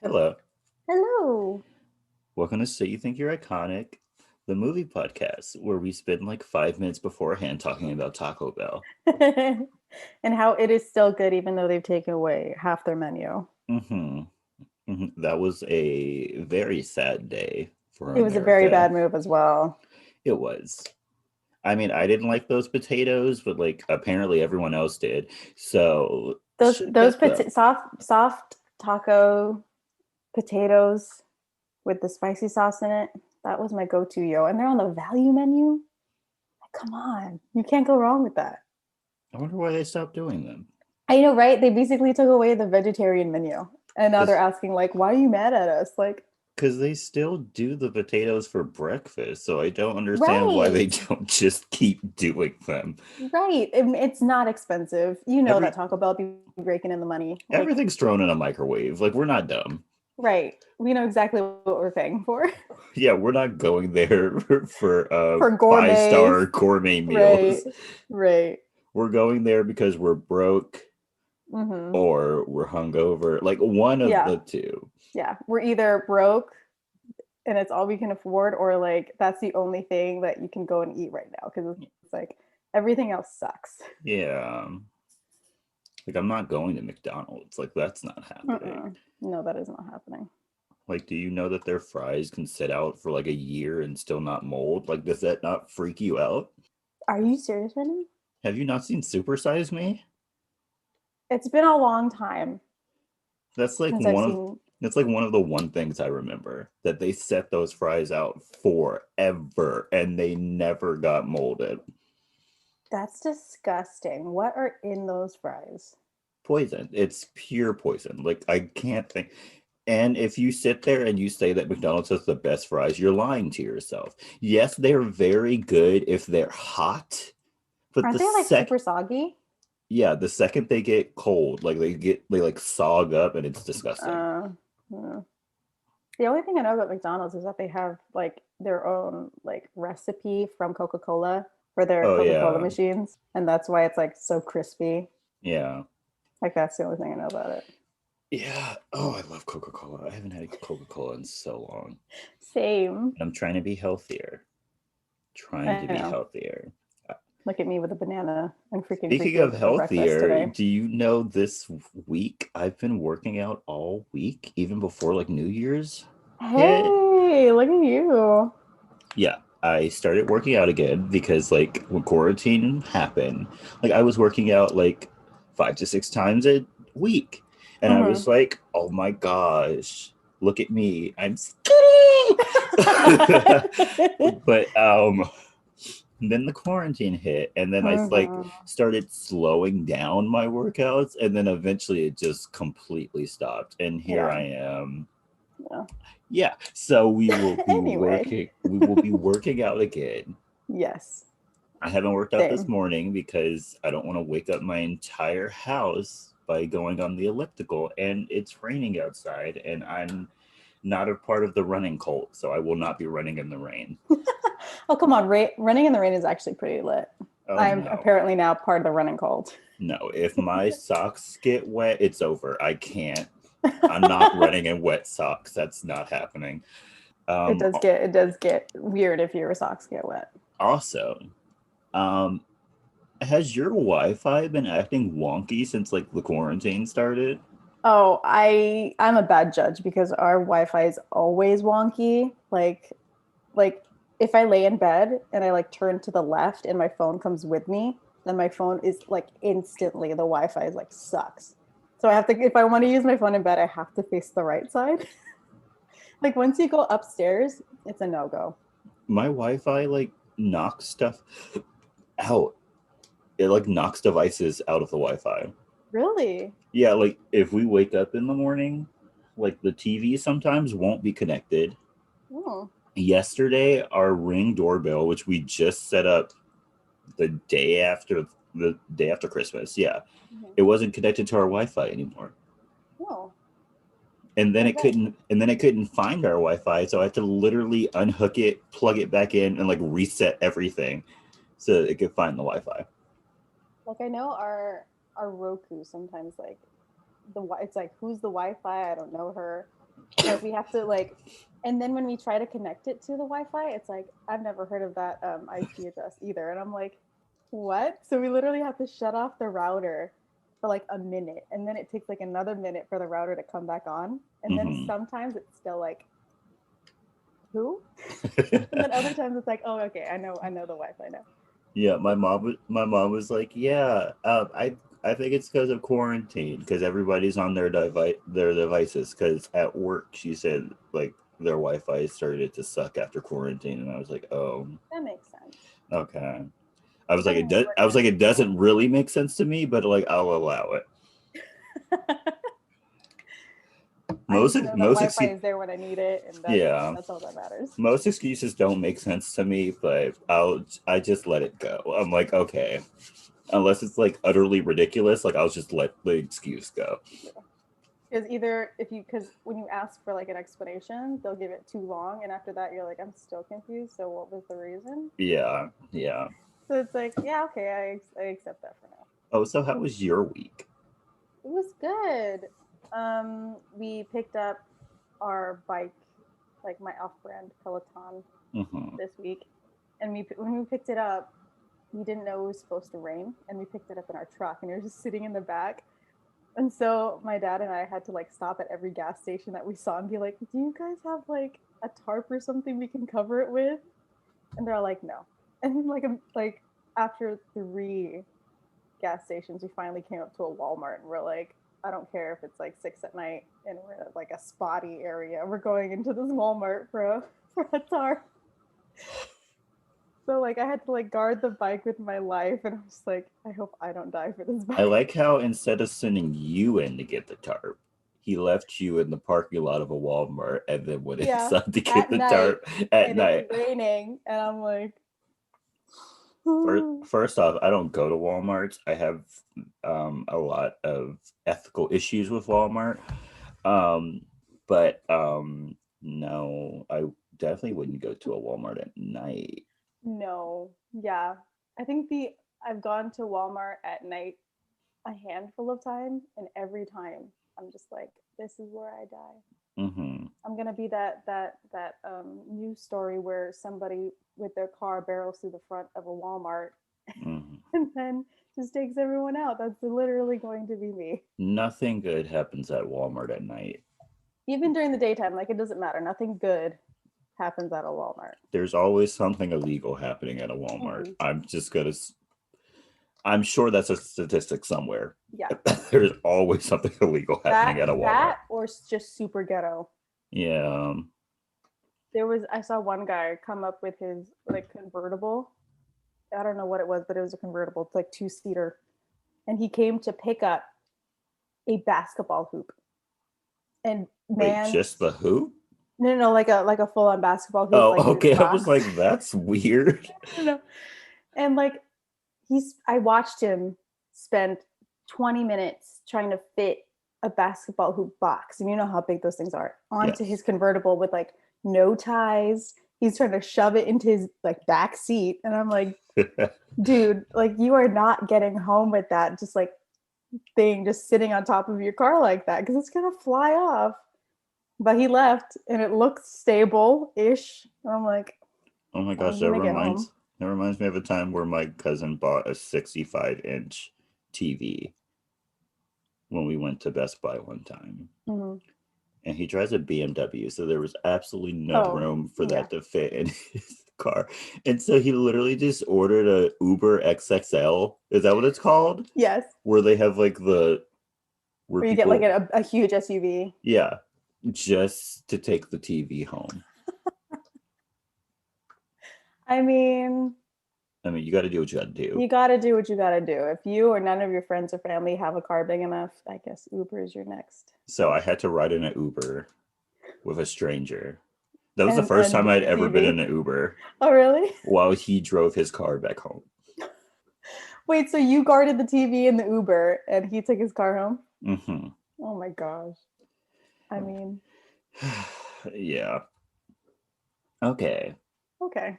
Hello. Hello. Welcome to So You Think You're Iconic, the movie podcast where we spend like 5 minutes beforehand talking about Taco Bell. And how it is still good even though they've taken away half their menu. hmm That was a very sad day for It was a very America. bad move as well. It was. I mean, I didn't like those potatoes, but like apparently everyone else did. So Those should those get them. soft taco potatoes with the spicy sauce in it. That was my go-to, yo. And they're on the value menu. Like, come on. You can't go wrong with that. I wonder why they stopped doing them. I know, right? They basically took away the vegetarian menu. And now they're asking like, why are you mad at us? Like, Because they still do the potatoes for breakfast, so I don't understand why they right. don't just keep doing them. Right. It's not expensive. You know that Every Taco Bell be raking in the money. Like, everything's thrown in a microwave. Like we're not dumb. right. We know exactly what we're paying for. Yeah, we're not going there for For five-star gourmets. gourmet Right. meals. Right. We're going there because we're broke Mm-hmm. or we're hungover. Like one of Yeah. the two. Yeah. We're either broke and it's all we can afford, or like that's the only thing that you can go and eat right now because it's like everything else sucks. Yeah. Like I'm not going to McDonald's. Like that's not happening. Mm-mm. No, that is not happening. Like, do you know that their fries can sit out for like a year and still not mold? Like, does that not freak you out? Are you serious right now? Have you not seen Super Size Me? It's been a long time That's like since I've one of seen. that's like one of the one things I remember that they set those fries out forever and they never got molded. That's disgusting. What are in those fries? Poison. It's pure poison. Like I can't think. And if you sit there and you say that McDonald's has the best fries, you're lying to yourself. Yes, they're very good if they're hot, but Aren't they like super soggy? the second they get cold, like they like sog up and it's disgusting. Uh, hmm. The only thing I know about McDonald's is that they have like their own like recipe from Coca-Cola for their Oh Coca-Cola yeah. machines, and that's why it's like so crispy. Yeah. Like that's the only thing I know about it. Yeah. Oh, I love Coca-Cola. I haven't had Coca-Cola in so long. Same. I'm trying to be healthier. Trying I to be know. healthier. Look at me with a banana and freaking Greek Speaking of yogurt for breakfast healthier, today. do you know this week I've been working out all week, even before like New Year's hit? Hey, look at you. Yeah, I started working out again because like when quarantine happened, like I was working out like 5 to 6 times a week. And I was Mm-hmm. like, oh my gosh, look at me. I'm skinny. But then the quarantine hit and then I like Mm-hmm. started slowing down my workouts and then eventually it just completely stopped and here Yeah. I am. Yeah. Yeah, so Anyway. we will be working out again. Yes. I haven't worked out this Same. morning because I don't want to wake up my entire house by going on the elliptical and it's raining outside and I'm not a part of the running cult, so I will not be running in the rain. Oh, come on. Running in the rain is actually pretty lit. Oh I'm no. apparently now part of the running cult. No, if my socks get wet, it's over. I can't. I'm not running in wet socks. That's not happening. It Um does get weird if your socks get wet. Also, um has your Wi-Fi been acting wonky since like the quarantine started? Oh, I'm a bad judge because our Wi-Fi is always wonky. Like if I lay in bed and I like turn to the left and my phone comes with me, then my phone is like instantly the Wi-Fi is like sucks. So I have to if I want to use my phone in bed, I have to face the right side. Like once you go upstairs, it's a no-go. My Wi-Fi like knocks stuff out. It like knocks devices out of the Wi-Fi. Really? Yeah, like if we wake up in the morning, like the TV sometimes won't be connected. Oh. Yesterday, our Ring doorbell, which we just set up the day after Christmas, yeah, Mhm. it wasn't connected to our Wi-Fi anymore. Oh. And then I it bet. couldn't find our Wi-Fi, so I had to literally unhook it, plug it back in, and like reset everything so it could find the Wi-Fi. Like I know our Roku sometimes like it's like who's the Wi-Fi? I don't know her. But we have to like, and then when we try to connect it to the Wi-Fi, it's like I've never heard of that IP address either, and I'm like, what? So we literally have to shut off the router for like a minute, and then it takes like another minute for the router to come back on, and then Mhm. sometimes it's still like, who? And then other times it's like, oh, okay, I know the Wi-Fi now. Yeah, my mom was like, yeah, I think it's because of quarantine, because everybody's on their devices. Because at work, she said like their Wi-Fi started to suck after quarantine, and I was like, oh, That makes sense. okay. I was It like, doesn't work I was like, in it doesn't really make sense to me, but like, I'll allow it. I Most just know that most Wi-Fi excu- is there when I need it, and yeah, that's all that matters. most excuses don't make sense to me, but I just let it go. I'm like, okay, unless it's like utterly ridiculous, like I'll just let the excuse go. Because either if you because when you ask for like an explanation, they'll give it too long, and after that, you're like, I'm still confused. So what was the reason? Yeah, yeah. So it's like, yeah, okay, I accept that for now. Oh, so how was your week? It was good. We picked up our bike, like my off-brand Peloton, Mm-hmm. this week, and when we picked it up, we didn't know it was supposed to rain, and we picked it up in our truck, and it was just sitting in the back. And so my dad and I had to like stop at every gas station that we saw and be like, "Do you guys have like a tarp or something we can cover it with?" And they're all like, "No." And then like after 3 gas stations, we finally came up to a Walmart, and we're like, "I don't care if it's like 6 at night and we're at like a spotty area. We're going into this Walmart for a tarp." So like I had to like guard the bike with my life, and I was like, I hope I don't die for this I bike. like how instead of sending you in to get the tarp, he left you in the parking lot of a Walmart, and then when it's Yeah, time to get at the night, tarp at and it's night. raining, and I'm like, First off, I don't go to Walmarts. I have a lot of ethical issues with Walmart. Um, but no, I definitely wouldn't go to a Walmart at night. no, yeah. I think the I've gone to Walmart at night a handful of times, and every time I'm just like, this is where I die. Mm-hmm. I'm gonna be that news story where somebody with their car barrels through the front of a Walmart Mm-hmm. and then just takes everyone out. That's literally going to be me. Nothing good happens at Walmart at night. Even during the daytime, like it doesn't matter. Nothing good happens at a Walmart. There's always something illegal happening at a Walmart. Mm-hmm. I'm sure that's a statistic somewhere. Yeah, There's always something illegal happening at a Walmart. that or just super ghetto. Yeah. I saw one guy come up with his like convertible. I don't know what it was, but it was a convertible. It's like 2-seater, and he came to pick up a basketball hoop. And Wait, man, just the who? no, like a full on basketball hoop, like Oh, in a okay. I was box. like, that's weird. No, and like I watched him spend 20 minutes trying to fit a basketball hoop box, and you know how big those things are, onto Yes. his convertible with like no ties. He's trying to shove it into his like back seat, and I'm like, dude, like you are not getting home with that just like thing just sitting on top of your car like that because it's gonna fly off. But he left, and it looked stable ish. I'm like, Oh my how's gosh, he gonna get home? that reminds me of a time where my cousin bought a 65-inch TV when we went to Best Buy one time. Mm-hmm. And he drives a BMW, so there was absolutely no Oh, room for yeah. that to fit in his car. And so he literally just ordered a Uber XXL. Is that what it's called? Yes. Where they have like where Where you get like people, a huge SUV. yeah, just to take the TV home. I mean, I mean, you got to do what you got to do. you got to do what you got to do. If you or none of your friends or family have a car big enough, I guess Uber is your next. So I had to ride in an Uber with a stranger. That was the first And time get I'd the ever been in TV. an Uber Oh, really? while he drove his car back home. Wait, so you guarded the TV in the Uber and he took his car home? Mm-hmm. Oh my gosh. I mean, Yeah. Okay. okay.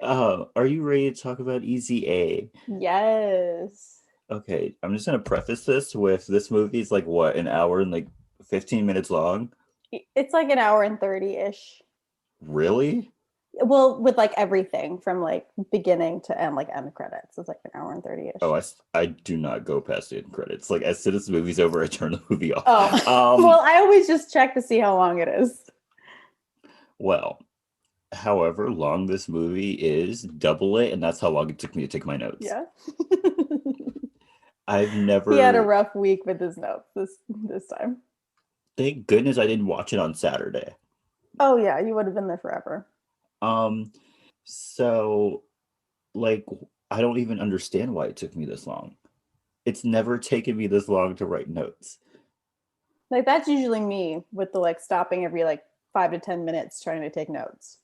Are you ready to talk about Easy A? Yes. Okay, I'm just gonna preface this with this movie is like what, an hour and like 15 minutes long? It's like an hour and 30-ish. Really? Well, with like everything from like beginning to end, like end credits. It's like an hour and Oh, 30-ish. I do not go past the end credits. Like as soon as the movie's over, I turn the movie off. Oh, well, I always just check to see how long it is. Well, however long this movie is, double it, and that's how long it took me to take my notes. Yeah. I've He had a never, rough week with his notes this time. thank goodness I didn't watch it on Saturday. Oh yeah, you would have been there forever. Um, so like I don't even understand why it took me this long. It's never taken me this long to write notes. Like that's usually me with the like stopping every like 5 to 10 minutes trying to take notes.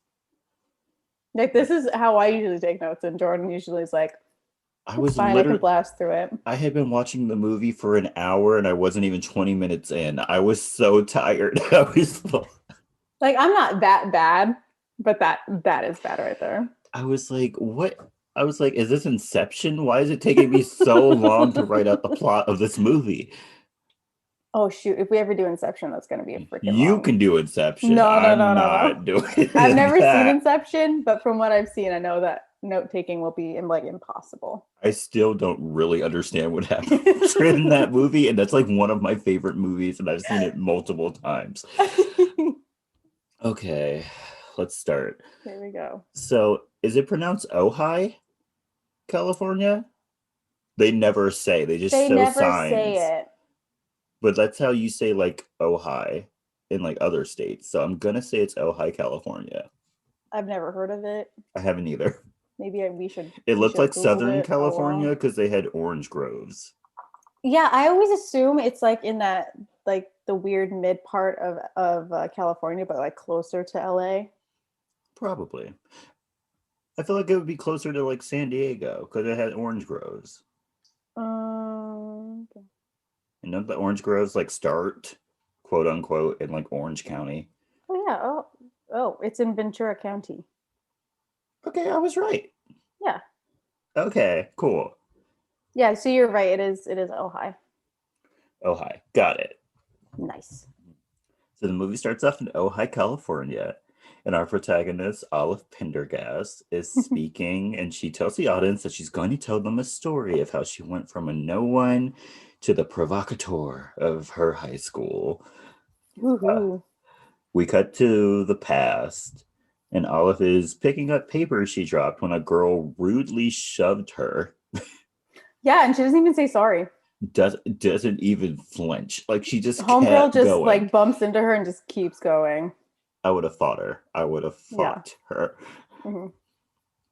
Like this is how I usually take notes, and Jordan usually is like, I "It's was fine, I can literally blast through it." I had been watching the movie for an hour and I wasn't even 20 minutes in. I was so tired. Like I'm not that bad, but that is bad right there. I was like, what? I was like, is this Inception? Why is it taking me so long to write out the plot of this movie? Oh shoot! If we ever do Inception, that's gonna be a freaking You long. can do Inception. No, no, no, I'm no, no. not doing I've never seen that. Inception, but from what I've seen, I know that note taking will be like impossible. I still don't really understand what happens in that movie, and that's like one of my favorite movies, and I've seen it multiple times. Okay, let's start. Here we go. So, is it pronounced Ojai, California? They never say. They just They show never signs. say it. But that's how you say like Ojai in like other states. So I'm gonna say it's Ojai, California. I've never heard of it. I haven't either. Maybe we should It we looked should have like Googled Southern it. Oh California well. because they had orange groves. Yeah, I always assume it's like in that like the weird mid part of California, but like closer to LA. Probably. I feel like it would be closer to like San Diego because it had orange groves. Okay. And don't the orange groves like start, quote unquote, in like Orange County? Oh yeah. Oh, it's in Ventura County. Okay, I was right. Yeah. Okay, cool. Yeah. So you're right. It is Ojai. Ojai, got it. Nice. So the movie starts off in Ojai, California, and our protagonist, Olive Pendergast, is speaking, and she tells the audience that she's going to tell them a story of how she went from a no one to the provocateur of her high school. Woohoo. We cut to the past, and Olive is picking up paper she dropped when a girl rudely shoved her. Yeah, and she doesn't even say sorry. Doesn't even flinch. Like she just Homegirl kept just going. like bumps into her and just keeps going. I would have fought her. I would have Yeah. fought her. Mhm.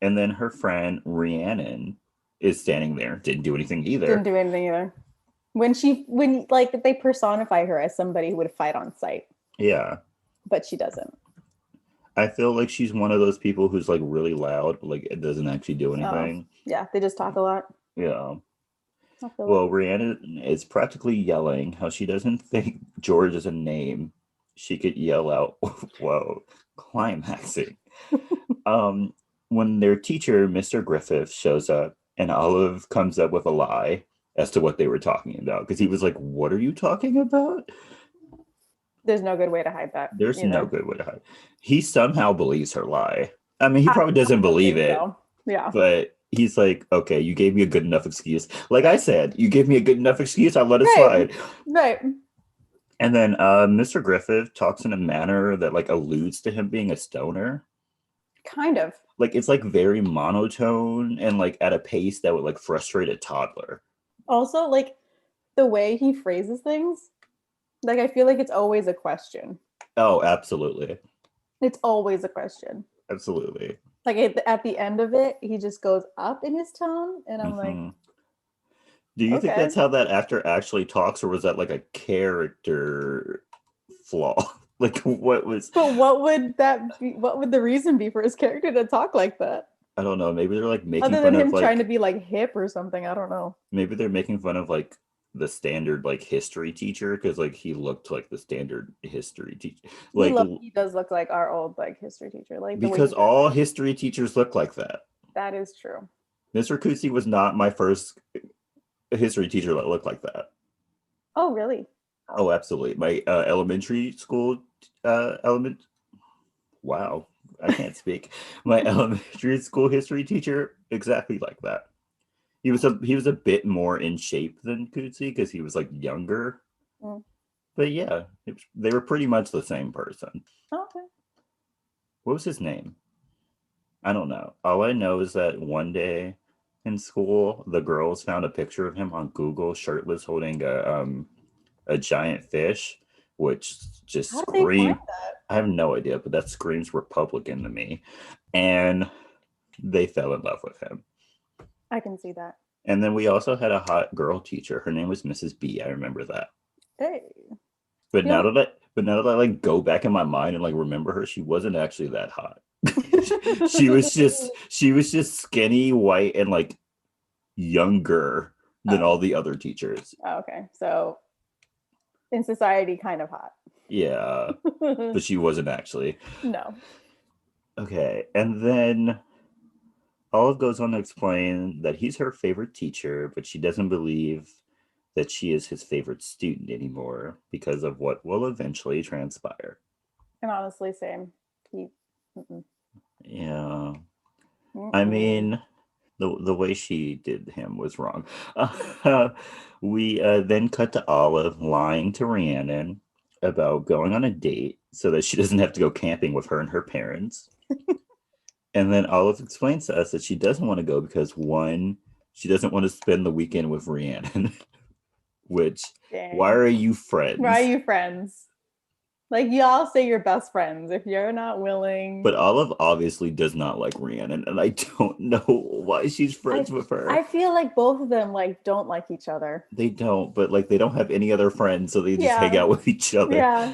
And then her friend Rhiannon is standing there, didn't do anything Didn't either. do anything either. When like they personify her as somebody who would fight on sight, Yeah. but she doesn't. I feel like she's one of those people who's like really loud, but like it doesn't actually do Oh, anything. yeah, they just talk a lot. Yeah. I feel Well, Rhiannon is practically yelling how she doesn't think George is a name. She could yell out, whoa, climaxing. um, when their teacher, Mr. Griffith, shows up and Olive comes up with a lie as to what they were talking about because he was like, what are you talking about? there's no good way to hide that There's no either. good way to hide. He somehow believes her lie. I mean, he I probably doesn't don't believe think it, so. Yeah. but he's like, okay, you gave me a good enough excuse. Like I said, you gave me a good enough excuse. I let it Right. slide. Right. And then Mr. Griffith talks in a manner that like alludes to him being a stoner. Kind of. Like it's like very monotone and like at a pace that would like frustrate a toddler. Also, like the way he phrases things, like I feel like it's always a question. Oh, absolutely. It's always a question. Absolutely. Like at the end of it, he just goes up in his tone, and I'm like, Hmm. Do you think okay. that's how that actor actually talks, or was that like a character flaw? Like what was But what would that be? What would the reason be for his character to talk like that? I don't know, maybe they're like making Other fun than of him trying to like be like hip or something. I don't know. maybe they're making fun of like the standard like history teacher because like he looked like the standard history teacher. Like He does look like our old like history teacher, like the way because he all dresses. history teachers look like that. That is true. Mr. Kuzi was not my first history teacher that looked like that. Oh, really? Oh, absolutely. My elementary school element. Wow, I can't speak. My elementary school history teacher, exactly like that. He was a bit more in shape than Kutsi because he was like younger. Mm. But yeah, they were pretty much the same person. Okay. What was his name? I don't know. All I know is that one day in school, the girls found a picture of him on Google, shirtless, holding a giant fish, which just How did they find scream. I have no idea, but that screams Republican to me. And they fell in love with him. I can see that. And then we also had a hot girl teacher. Her name was Mrs. B. I remember that. Hey. But You know, now that I like go back in my mind and like remember her, she wasn't actually that hot. she was just skinny, white, and like younger than oh, all the other teachers. oh, okay. So in society, kind of hot. Yeah, but she wasn't actually. No. Okay, and then Olive goes on to explain that he's her favorite teacher, but she doesn't believe that she is his favorite student anymore because of what will eventually transpire. And honestly, same. He, mm-mm, Yeah. I mm-mm. mean, the way she did him was wrong. We then cut to Olive lying to Rhiannon about going on a date so that she doesn't have to go camping with her and her parents. And then Olive explains to us that she doesn't want to go because one, she doesn't want to spend the weekend with Rhiannon, which, why Dang. are you Why are friends? you friends? Like, y'all say you're best friends. If you're not willing, But Olive obviously does not like Rhiannon, and I don't know why she's I friends with her. I feel like both of them like don't like each other. They don't, but like they don't have any other friends, so they just hang Yeah. out with each other. Yeah.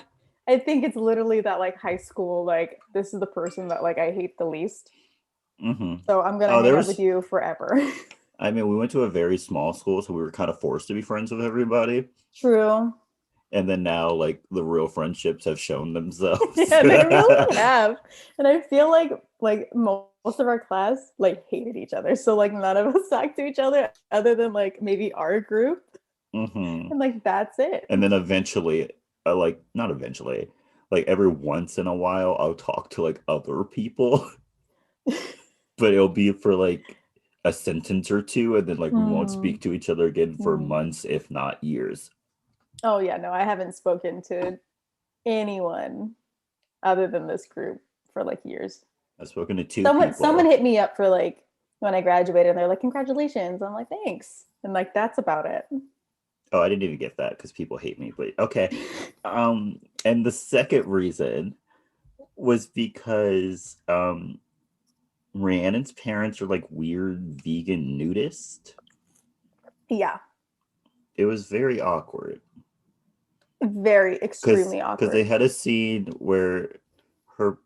I think it's literally that like high school, like this is the person that like I hate the least. Hmm. So I'm gonna Oh, hang there out with was. you forever. I mean, we went to a very small school, so we were kind of forced to be friends with everybody. True. And then now, like the real friendships have shown themselves. Yeah, they really have. And I feel like most of our class like hated each other. So like none of us talked to each other other than like maybe our group. Hmm. And like that's it. And then eventually, like not eventually, like every once in a while, I'll talk to like other people, but it'll be for like a sentence or two, and then like we won't Hmm. speak to each other again for Hmm. months, if not years. Oh yeah, no, I haven't spoken to anyone other than this group for like years. I've spoken to two Someone people. hit me up for like when I graduated and they're like, congratulations. I'm like, thanks. And like that's about it. Oh, I didn't even get that because people hate me, but okay. And the second reason was because Rhiannon's parents are like weird vegan nudist. Yeah. It was very awkward Very because extremely they awkward. had a scene where her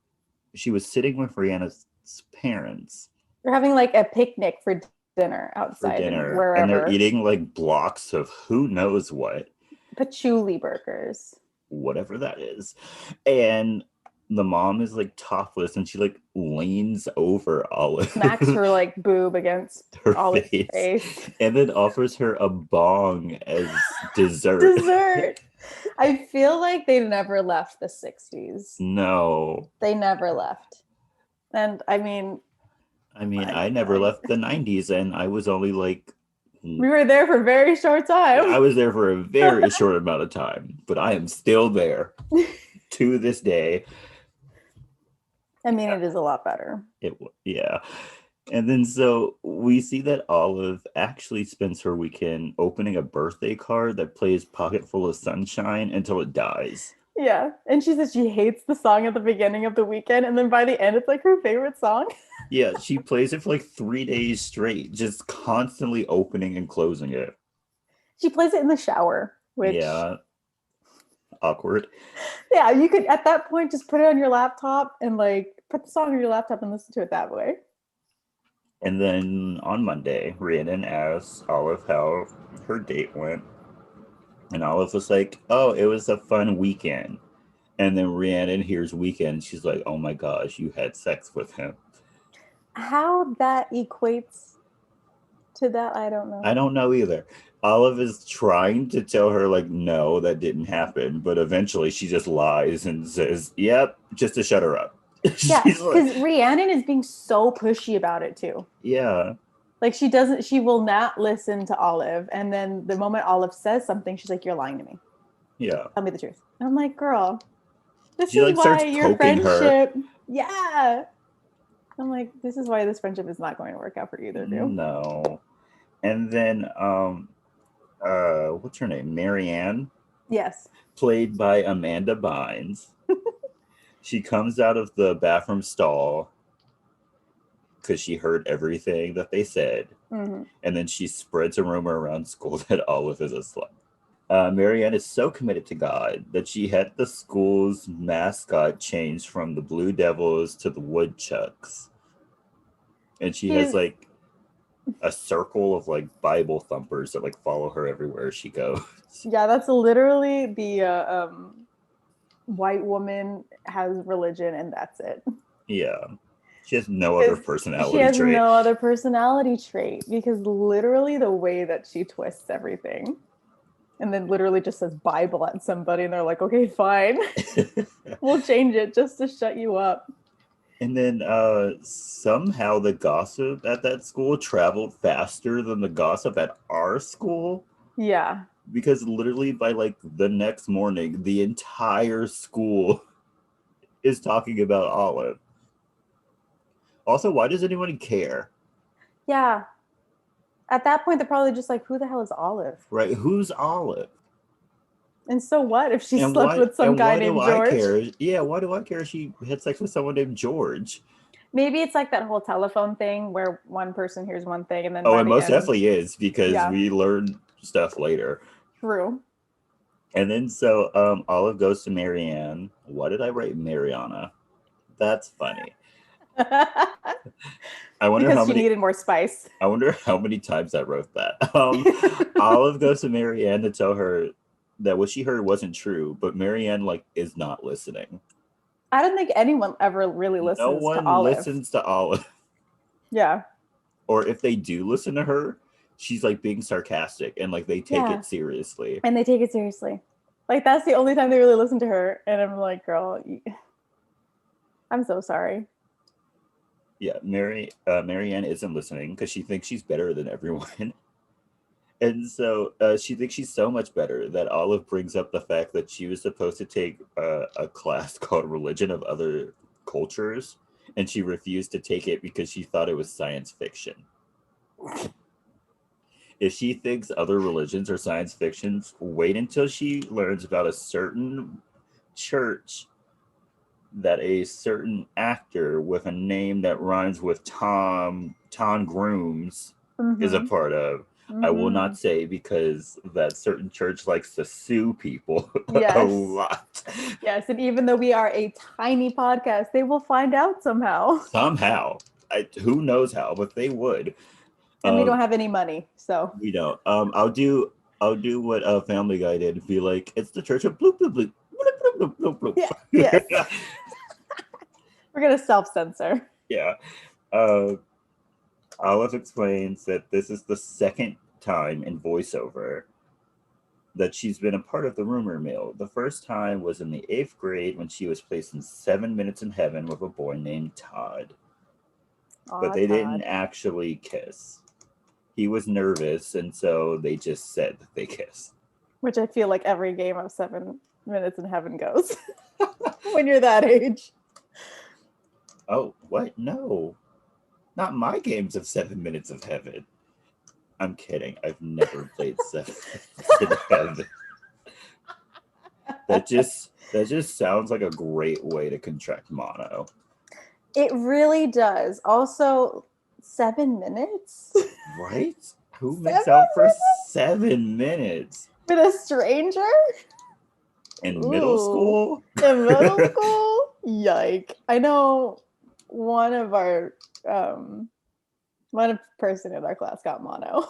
she was sitting with Rihanna's parents We're having like a picnic for dinner for outside and dinner, and they're wherever. eating like blocks of who knows what, Patchouli burgers. whatever that is. And the mom is like topless and she like leans over Smacks Olive her like boob against her Olive's face face. and then offers her a bong as dessert. Dessert. I feel like they never left the 60s. No. They never left. And I mean, I, I never I left the 90s and I was only like we were there for a very short I time. was there for a very short amount of time, but I am still there to this day. I mean, it is a lot better. Yeah. And then so we see that Olive actually spends her weekend opening a birthday card that plays Pocket Full of Sunshine until it dies. Yeah. And she says she hates the song at the beginning of the weekend. And then by the end, it's like her favorite song. Yeah, she plays it for like 3 days straight, just constantly opening and closing it. She plays it in the shower, which, Yeah, awkward. yeah, you could at that point just put it on your laptop and like put the song on your laptop and listen to it that way. And then on Monday, Rhiannon asks Olive how her date went. And Olive was like, oh, it was a fun weekend. And then Rhiannon hears weekend. She's like, oh my gosh, you had sex with him. How that equates to that, I don't I know. don't know either. Olive is trying to tell her, like, no, that didn't happen. But eventually she just lies and says, yep, just to shut her up. Yeah, She's like, because Rhiannon is being so pushy about it too. yeah, Like she will not listen to Olive. And then the moment Olive says something, she's like, you're lying to me. yeah. Tell me the truth. And I'm like, girl, this She, is like, why starts your poking her. friendship, yeah. I'm like, this is why this friendship is not going to work out for either of you. No. And then, what's her name? Marianne, Yes. played by Amanda Bynes. She comes out of the bathroom stall because she heard everything that they said. Mm-hmm. And then she spreads a rumor around school that Olive is a slut. Marianne is so committed to God that she had the school's mascot changed from the Blue Devils to the Woodchucks. And she has, She's like, a circle of, like, Bible thumpers that, like, follow her everywhere she goes. yeah, that's literally the white woman has religion and that's it. Yeah. She has no other She personality has trait. no other personality trait because literally the way that she twists everything and then literally just says Bible at somebody and they're like, okay, fine. We'll change it just to shut you up. And then somehow the gossip at that school traveled faster than the gossip at our school. Yeah. Because literally by, like, the next morning, the entire school is talking about Olive. Also, why does anyone care? Yeah. At that point, they're probably just like, who the hell is Olive? Right? Who's Olive? And so what if she And slept why with some and guy why do named I George? care? Yeah, why do I care if she had sex with someone named George? Maybe it's like that whole telephone thing where one person hears one thing and then Oh, by it the most end. definitely is, because Yeah. we learned stuff later. True. And then so Olive goes to Marianne. Why did I write Mariana? That's funny. I wonder because how she many needed more spice. I wonder how many times I wrote that. Olive goes to Marianne to tell her that what she heard wasn't true, but Marianne, like, is not listening. I don't think anyone ever really No listens to one Olive. listens to Olive. Yeah. Or if they do listen to her, she's, like, being sarcastic and, like, they take Yeah. it seriously. And they take it seriously. Like that's the only time they really listen to her. And I'm like, girl, I'm so sorry. Yeah, Marianne isn't listening because she thinks she's better than everyone. And so she thinks she's so much better that Olive brings up the fact that she was supposed to take a class called Religion of Other Cultures, and she refused to take it because she thought it was science fiction. If she thinks other religions are science fictions, wait until she learns about a certain church that a certain actor with a name that rhymes with Tom Grooms is a part of. I will not say because that certain church likes to sue people a lot. Yes, and even though we are a tiny podcast, they will find out somehow. Somehow. Who knows how, but they would. And we don't have any money, so we don't. I'll do what Family Guy did and be like, it's the church of bloop bloop bloop. Bloop, bloop, bloop, bloop. Yeah, yes. We're gonna self-censor. Yeah. Olive explains that this is the second time in voiceover that she's been a part of the rumor mill. The first time was in the 8th grade when she was placed in 7 Minutes in Heaven with a boy named Todd. But they didn't actually kiss. He was nervous, and so they just said that they kissed. Which I feel like every game of 7 Minutes in Heaven goes when you're that age. Oh, what? No. Not my games of 7 Minutes of Heaven. I'm kidding. I've never played 7 Minutes in Heaven. That just sounds like a great way to contract mono. It really does. Also, 7 minutes? Right? Who makes out for 7 minutes? With a stranger? In middle school? In middle school? Yike. I know one person in our class got mono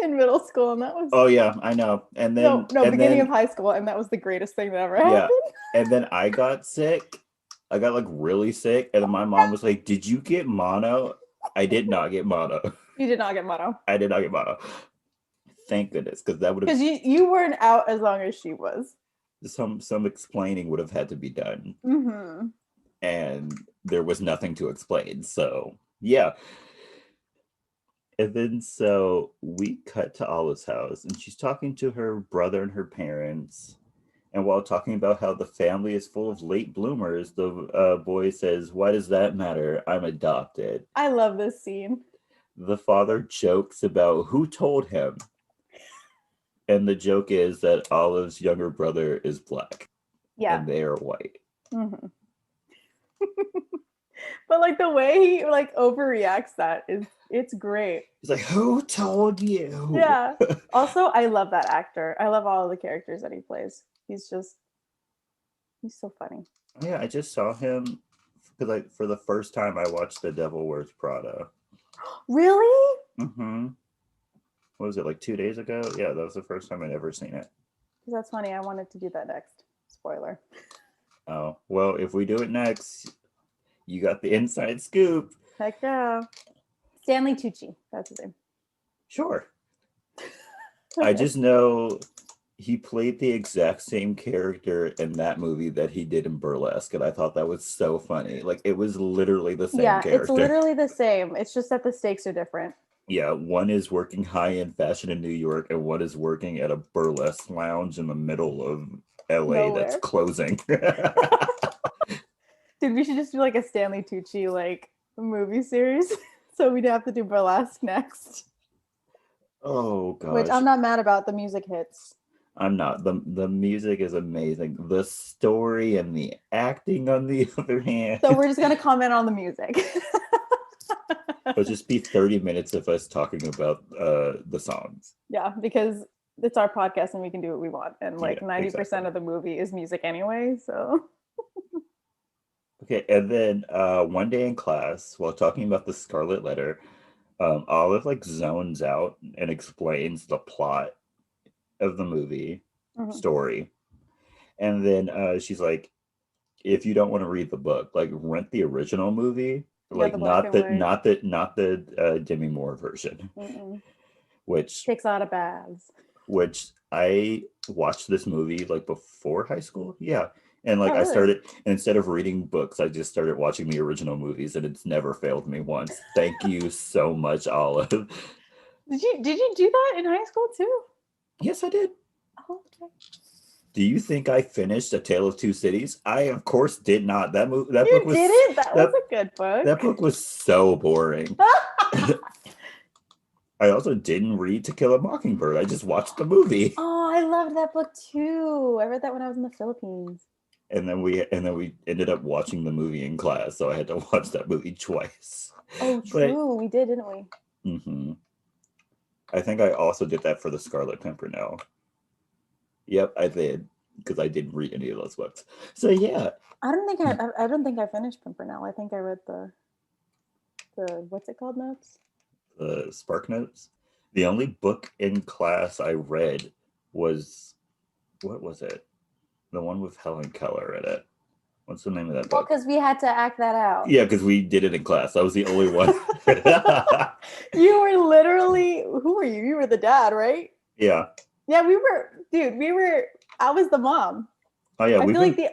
in middle school, and that was oh yeah, I know. And then beginning of high school, and that was the greatest thing that ever happened. And then I got sick. I got, like, really sick, and then my mom was like, "Did you get mono?" I did not get mono. You did not get mono. I did not get mono. Thank goodness, because that would Because have you weren't out as long as she was. some explaining would have had to be done, Mm-hmm. and there was nothing to explain. So yeah, and then so we cut to Olive's house, and she's talking to her brother and her parents. And while talking about how the family is full of late bloomers, the boy says, "Why does that matter? I'm adopted." I love this scene. The father jokes about who told him. And the joke is that Olive's younger brother is black Yeah. and they are white. Mm-hmm. But like the way he like overreacts that is it's great. He's like, "Who told you?" Yeah. Also, I love that actor. I love all of the characters that he plays. He's so funny. Yeah, I just saw him because like for the first time I watched The Devil Wears Prada. Really? Mm-hmm. What was it, like 2 days ago? Yeah, that was the first time I'd ever seen it. That's funny. I wanted to do that next. Spoiler. Oh, well, if we do it next, you got the inside scoop. Heck yeah. Stanley Tucci. That's his name. Sure. I just know he played the exact same character in that movie that he did in Burlesque, and I thought that was so funny. Like it was literally the same Yeah, character. it's literally the same. It's just that the stakes are different. Yeah, one is working high-end fashion in New York, and one is working at a burlesque lounge in the middle of LA that's Nowhere. closing. Dude, we should just do like a Stanley Tucci like movie series. So we'd have to do Burlesque next. Oh Which gosh. I'm not mad about. The music hits. I'm not. The music is amazing. The story and the acting, on the other hand. So we're just gonna comment on the music. It'll just be 30 minutes of us talking about the songs. Yeah, because it's our podcast and we can do what we want. And like Yeah, 90% exactly. of the movie is music anyway. So Okay, and then one day in class, while talking about the Scarlet Letter, Olive like zones out and explains the plot of the movie Mhm. story, and then she's like, "If you don't want to read the book, like rent the original movie, Yeah, like the black and white. not the Demi Moore version." Mm-mm. Which Takes a lot of baths. I watched this movie like before high school. Yeah. And like Oh, I really? started, instead of reading books, I just started watching the original movies, and it's never failed me once. Thank you so much, Olive. Did you do that in high school too? Yes, I did. Oh, okay. Do you think I finished A Tale of Two Cities? I of course did not. That book You was did it? That was that a good that book. book was so boring. I also didn't read To Kill a Mockingbird. I just watched the movie. Oh, I loved that book too. I read that when I was in the Philippines. And then we ended up watching the movie in class, so I had to watch that movie twice. Oh, But true. We did, didn't we? mhm. I think I also did that for the Scarlet Pimpernel. Yep, I did, because I didn't read any of those books. So yeah, I don't think I finished Pimpernel. I think I read the what's it called notes? the Spark Notes. The only book in class I read was, what was it? The one with Helen Keller in it. What's the name of that Well, book? because we had to act that out. Yeah, because we did it in class. I was the only one. You were literally who were you? You were the dad, right? Yeah. Yeah, we were, dude. I was the mom. Oh yeah, I we've feel like been the.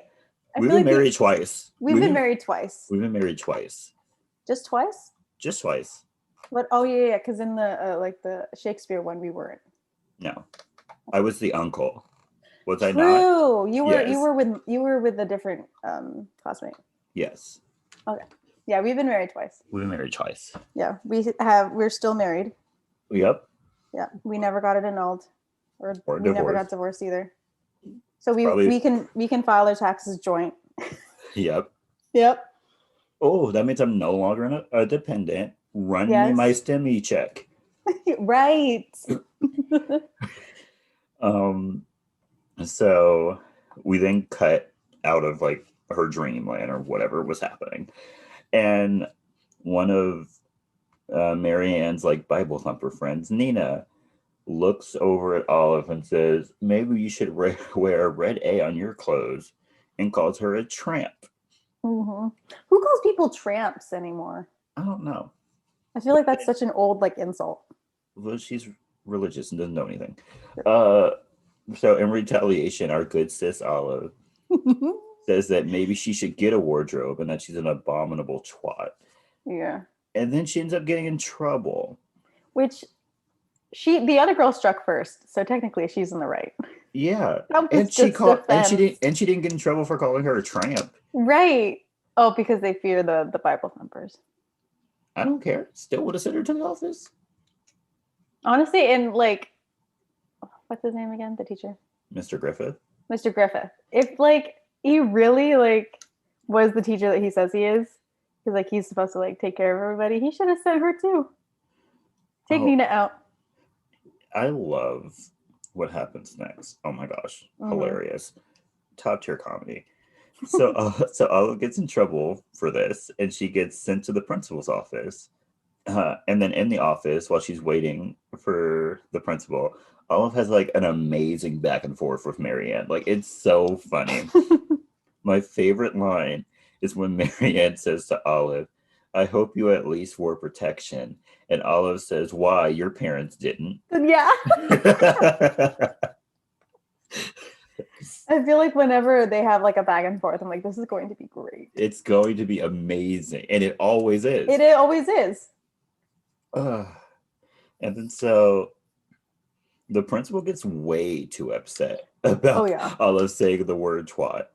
I we've feel been like married twice. we've been married twice. We've been married twice. Just twice? Just twice. But oh yeah, because in the like the Shakespeare one, we weren't. No, I was the uncle. Was I not? True. You Yes. were with a different classmate. Yes. Okay. Yeah, we've been married twice. We've been married twice. Yeah, we're still married. Yep. Yeah, we never got it annulled, or we never got divorced. divorced either. So Probably. we can file our taxes joint. Yep. Yep. Oh, that means I'm no longer a dependent. Run me Yes. my STEMI check. Right. So we then cut out of like her dreamland or whatever was happening, and one of Marianne's like Bible thumper friends, Nina, looks over at Olive and says, "Maybe you should wear a red A on your clothes," and calls her a tramp. Mm-hmm. Who calls people tramps anymore? I don't know. I feel like that's such an old like insult. Well, she's religious and doesn't know anything. Uh, so in retaliation, our good sis Olive says that maybe she should get a wardrobe and that she's an abominable twat. Yeah. And then she ends up getting in trouble. Which the other girl struck first, so technically she's in the right. Yeah. And she Self-just called defense. and she didn't get in trouble for calling her a tramp. Right. Oh, because they fear the Bible thumpers. I don't care. Still would have sent her to the office. Honestly, and like, what's his name again? The teacher? Mr. Griffith. Mr. Griffith. If like he really like was the teacher that he says he is, because like he's supposed to like take care of everybody, he should have sent her too. Take Nina out. I love what happens next. Oh my gosh. Hilarious. Top tier comedy. So Olive gets in trouble for this and she gets sent to the principal's office. And then in the office, while she's waiting for the principal, Olive has like an amazing back and forth with Marianne. Like, it's so funny. My favorite line is when Marianne says to Olive, I hope you at least wore protection. And Olive says, why? Your parents didn't. Yeah. I feel like whenever they have like a back and forth, I'm like, this is going to be great. It's going to be amazing. And it always is. It always is. And then so the principal gets way too upset about Olive saying the word twat.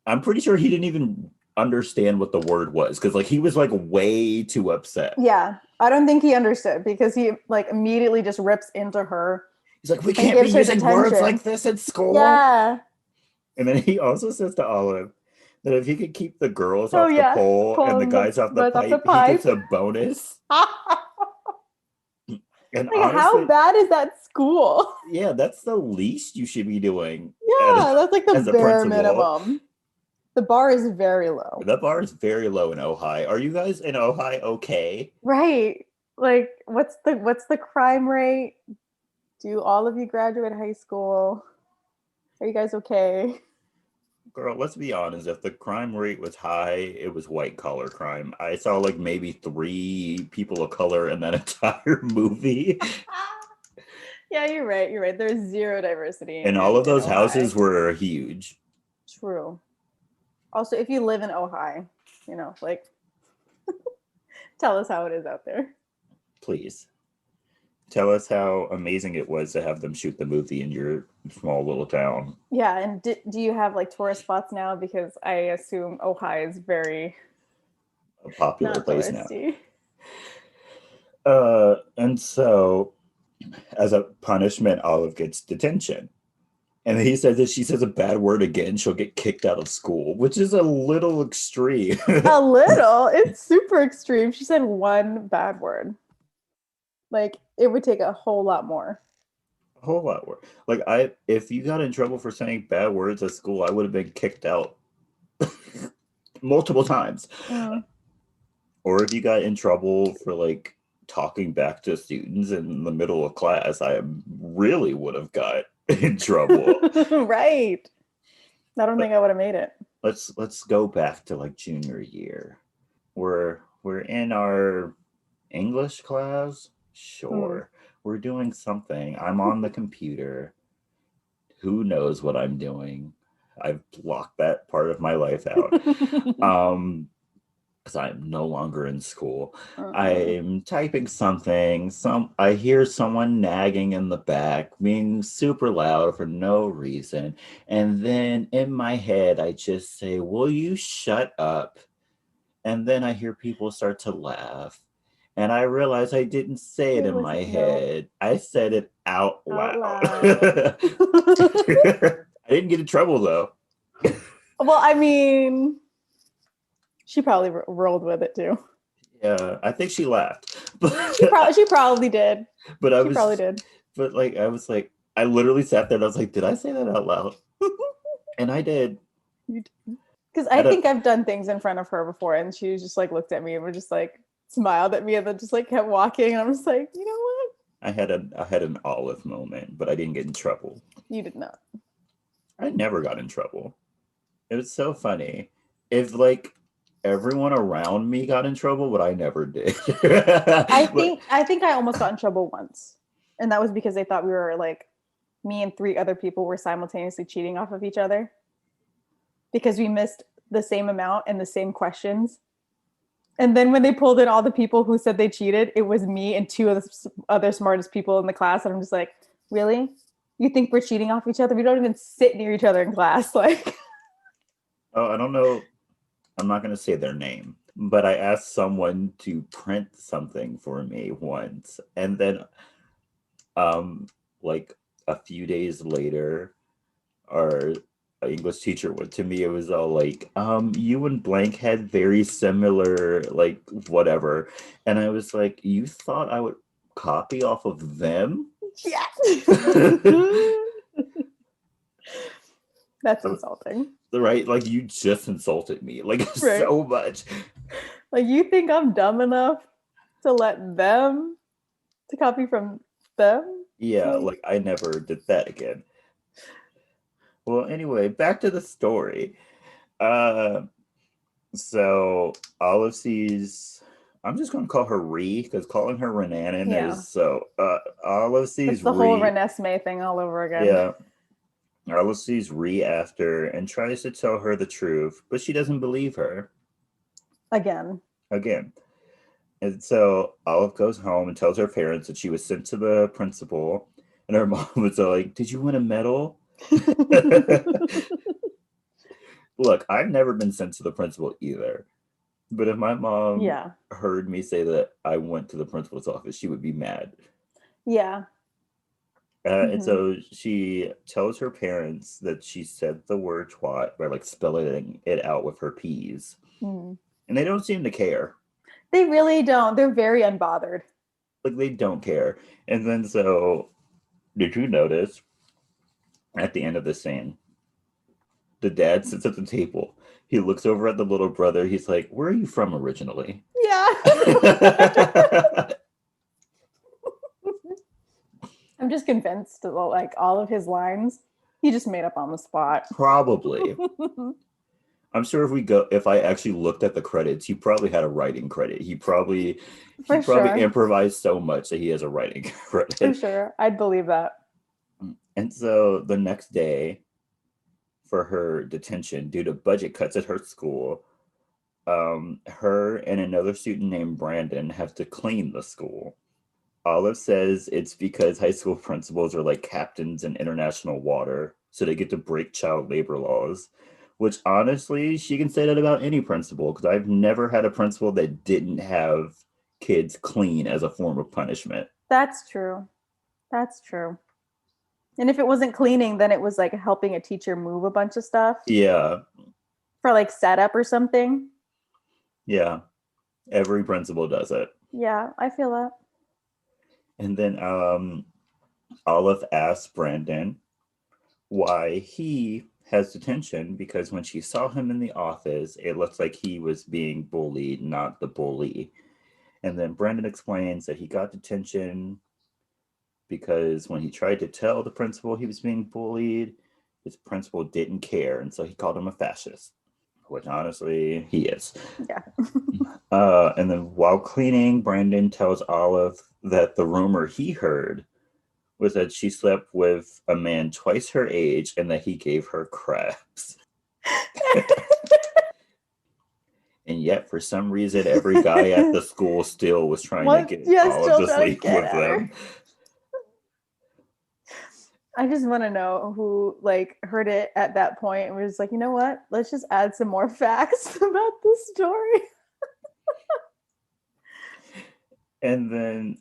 I'm pretty sure he didn't even understand what the word was because like he was like way too upset. Yeah. I don't think he understood because he like immediately just rips into her. He's like, we can't be using words like this at school. Yeah. And then he also says to Olive that if he could keep the girls off the pole and the guys off the pipe, he gets a bonus. And like, honestly, how bad is that school? Yeah, that's the least you should be doing. Yeah, that's like the bare minimum. The bar is very low. The bar is very low in Ojai. Are you guys in Ojai okay? Right. Like, what's the crime rate? Do all of you graduate high school? Are you guys okay? Girl, let's be honest. If the crime rate was high, it was white collar crime. I saw like maybe 3 people of color in that entire movie. Yeah, you're right. You're right. There's zero diversity. And all of those houses were huge. True. Also, if you live in Ojai, you know, like, tell us how it is out there. Please. Tell us how amazing it was to have them shoot the movie in your small little town. Yeah, and do you have like tourist spots now? Because I assume Ojai is very a popular place touristy now. And so, as a punishment, Olive gets detention. And he says if she says a bad word again, she'll get kicked out of school, which is a little extreme. A little? It's super extreme. She said one bad word. Like, it would take a whole lot more. A whole lot more. Like, if you got in trouble for saying bad words at school, I would have been kicked out multiple times. Or if you got in trouble for, like, talking back to students in the middle of class, I really would have got in trouble. Right. I don't think I would have made it. Let's go back to, like, junior year. We're in our English class. Sure. We're doing something. I'm on the computer. Who knows what I'm doing? I've blocked that part of my life out. Because I'm no longer in school. I'm typing something. I hear someone nagging in the back, being super loud for no reason. And then in my head, I just say, will you shut up? And then I hear people start to laugh. And I realized I didn't say it in my head. I said it out loud. I didn't get in trouble, though. Well, I mean, she probably rolled with it, too. Yeah, I think she laughed. She probably did. But I probably did. But, like, I literally sat there and I was like, did I say that out loud? And I did. You did. Because I think I've done things in front of her before, and she just, like, looked at me and was just, like, smiled at me and then just like kept walking, and I was like, you know what? I had an Olive moment, but I didn't get in trouble. You did not. I never got in trouble. It was so funny. If like everyone around me got in trouble, but I never did. I think I almost got in trouble once. And that was because they thought we were like, me and 3 other people were simultaneously cheating off of each other because we missed the same amount and the same questions. And then when they pulled in all the people who said they cheated, it was me and 2 of the other smartest people in the class. And I'm just like, really? You think we're cheating off each other? We don't even sit near each other in class. Like, Oh, I don't know. I'm not going to say their name, but I asked someone to print something for me once. And then, like a few days later, our English teacher went to me. It was all like, you and blank had very similar, like, whatever. And I was like, you thought I would copy off of them? yeah. That's insulting. Right? Like, you just insulted me, like, Right. so much. Like, you think I'm dumb enough to let them to copy from them? Yeah, like I never did that again. Well, anyway, back to the story. Uh, so Olive sees. I'm just gonna call her Ree because calling her Renanin Yeah. is so. Olive sees It's the Ree. whole Renesmee thing all over again. Yeah. Olive sees Ree after and tries to tell her the truth, but she doesn't believe her. Again. And so Olive goes home and tells her parents that she was sent to the principal, and her mom was like, "Did you win a medal?" Look, I've never been sent to the principal either. But if my mom heard me say that I went to the principal's office, she would be mad. Yeah. And so she tells her parents that she said the word twat by like spelling it out with her P's. And they don't seem to care. They really don't. They're very unbothered. Like they don't care. And then so, did you notice at the end of the scene, the dad sits at the table. He looks over at the little brother. He's like, "Where are you from originally?" Yeah. I'm just convinced that like all of his lines, he just made up on the spot. Probably. I'm sure if I actually looked at the credits, he probably had a writing credit. He probably improvised so much that he has a writing credit. For sure. I'd believe that. And so the next day, for her detention due to budget cuts at her school, her and another student named Brandon have to clean the school. Olive says it's because high school principals are like captains in international water, so they get to break child labor laws, which honestly, she can say that about any principal, because I've never had a principal that didn't have kids clean as a form of punishment. That's true. And if it wasn't cleaning, then it was like helping a teacher move a bunch of stuff. Yeah. For like setup or something. Yeah. Every principal does it. Yeah, I feel that. And then Olive asks Brandon why he has detention, because when she saw him in the office, it looks like he was being bullied, not the bully. And then Brandon explains that he got detention because when he tried to tell the principal he was being bullied, his principal didn't care, and so he called him a fascist, which honestly he is. Yeah. And then while cleaning, Brandon tells Olive that the rumor he heard was that she slept with a man twice her age and that he gave her crabs. And yet, for some reason, every guy at the school still was trying to get Olive to sleep with them. I just want to know who like heard it at that point and was like, you know what? Let's just add some more facts about this story. And then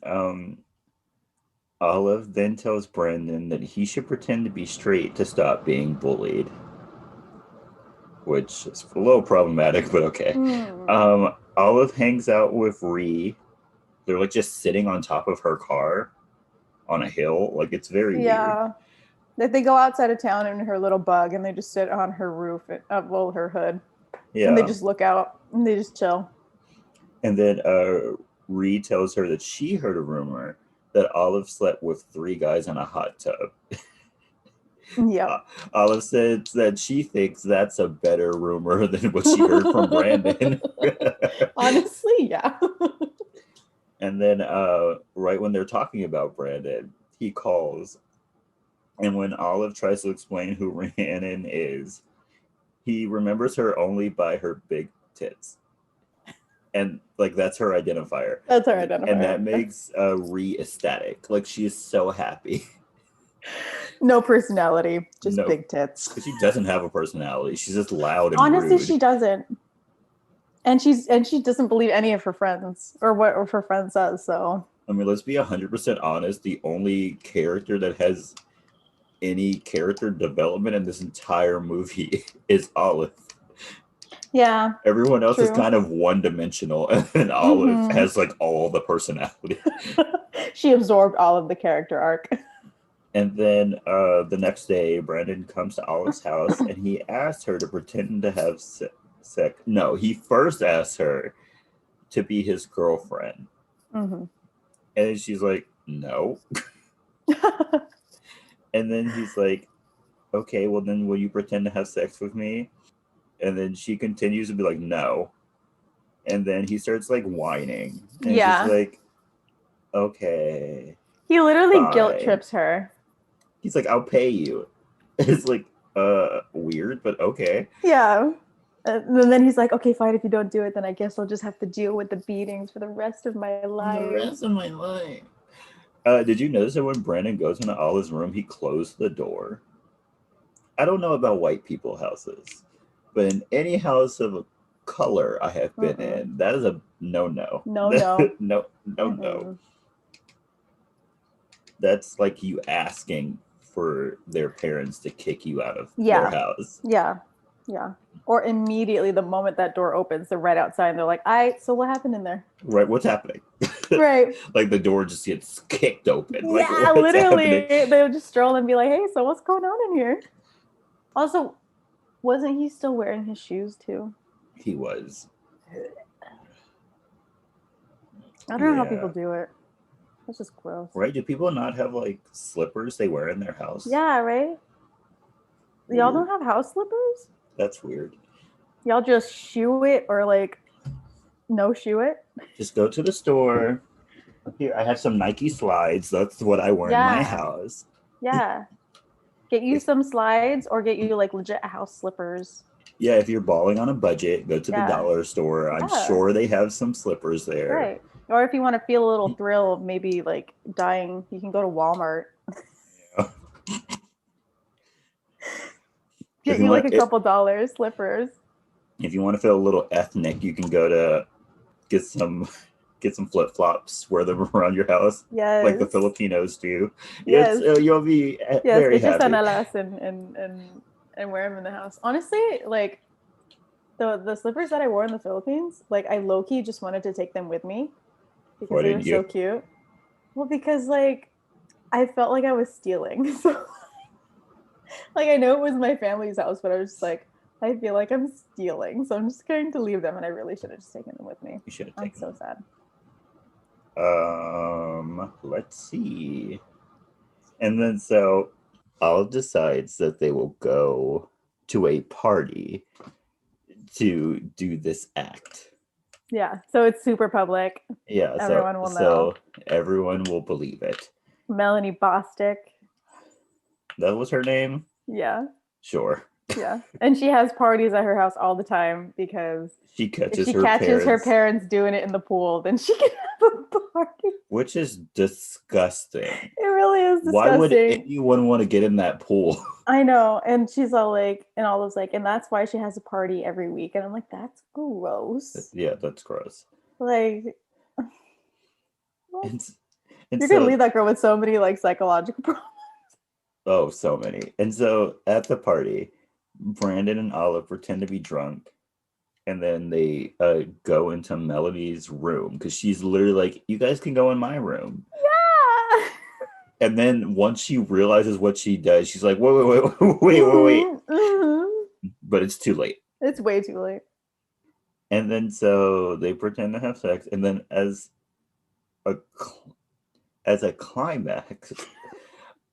Olive then tells Brandon that he should pretend to be straight to stop being bullied, which is a little problematic, but okay. Olive hangs out with Ree. They're like just sitting on top of her car on a hill. Like it's very weird. That they go outside of town in her little bug and they just sit on her roof, her hood. Yeah. And they just look out and they just chill. And then Ree tells her that she heard a rumor that Olive slept with 3 guys in a hot tub. Yeah. Olive said that she thinks that's a better rumor than what she heard from Brandon. Honestly, yeah. And then right when they're talking about Brandon, he calls, and when Olive tries to explain who Rhiannon is, he remembers her only by her big tits. And like that's her identifier. That's her And identifier. that makes Rhi ecstatic. Like she is so happy. No personality, just No. big tits. Because she doesn't have a personality. She's just loud and Honestly, rude. she doesn't. And she doesn't believe any of her friends or what her friend says. So I mean, let's be 100% honest. The only character that has any character development in this entire movie is Olive. yeah, Everyone else is true. kind of one-dimensional, and Olive has like all the personality. She absorbed all of the character arc. And then the next day, Brandon comes to Olive's house, and he asks her to pretend to have sex. No, he first asks her to be his girlfriend, and she's like, "No." And then he's like, "Okay, well then, will you pretend to have sex with me?" And then she continues to be like, "No." And then he starts like whining, and Yeah. she's like, "Okay." He literally fine. guilt trips her. He's like, "I'll pay you." It's like, weird, but okay. Yeah. And then he's like, okay, fine, if you don't do it, then I guess I'll just have to deal with the beatings for the rest of my life. The rest of my life. Did you notice that when Brandon goes into Olive's room, he closed the door? I don't know about white people houses, but in any house of color I have been in, that is a no-no. No. That's like you asking for their parents to kick you out of their house. Yeah. Or immediately the moment that door opens, they're right outside and they're like, so what happened in there? Right, what's happening? Right. Like the door just gets kicked open. Yeah, like, literally. They would just stroll and be like, hey, so what's going on in here? Also, wasn't he still wearing his shoes too? He was. I don't know how people do it. That's just gross. Right? Do people not have like slippers they wear in their house? Yeah, right? Weird. Y'all don't have house slippers? That's weird. Y'all just shoe it or like no shoe it? Just go to the store. Here, I have some Nike slides. That's what I wear in my house. Yeah. Get you some slides or get you like legit house slippers. Yeah, if you're balling on a budget, go to the dollar store. I'm sure they have some slippers there. Right. Or if you want to feel a little thrill of maybe like dying, you can go to Walmart. Yeah. Get you like a couple dollars slippers. If you want to feel a little ethnic, you can go to get some flip-flops, wear them around your house. Yes. Like the Filipinos do. Yes. You'll be very happy. Yes, and wear them in the house. Honestly, like the slippers that I wore in the Philippines, like I low-key just wanted to take them with me because they were so cute. Well, because like I felt like I was stealing. So like I know it was my family's house, but I was just like, I feel like I'm stealing, so I'm just going to leave them, and I really should have just taken them with me. You should have taken them. I'm so sad. Let's see. And then so Olive decides that they will go to a party to do this act. Yeah, so it's super public. Yeah, everyone will know. So everyone will believe it. Melanie Bostic. That was her name? Yeah. Sure. Yeah, and she has parties at her house all the time because she catches her parents doing it in the pool, then she can have a party. Which is disgusting. It really is disgusting. Why would anyone want to get in that pool? I know, and she's all like, and that's why she has a party every week, and I'm like, that's gross. Yeah, that's gross. Like, you're gonna leave that girl with so many like psychological problems. Oh, so many. And so at the party, Brandon and Olive pretend to be drunk, and then they go into Melody's room because she's literally like, you guys can go in my room. Yeah. And then once she realizes what she does, she's like, wait. But it's too late. It's way too late. And then so they pretend to have sex, and then as a climax,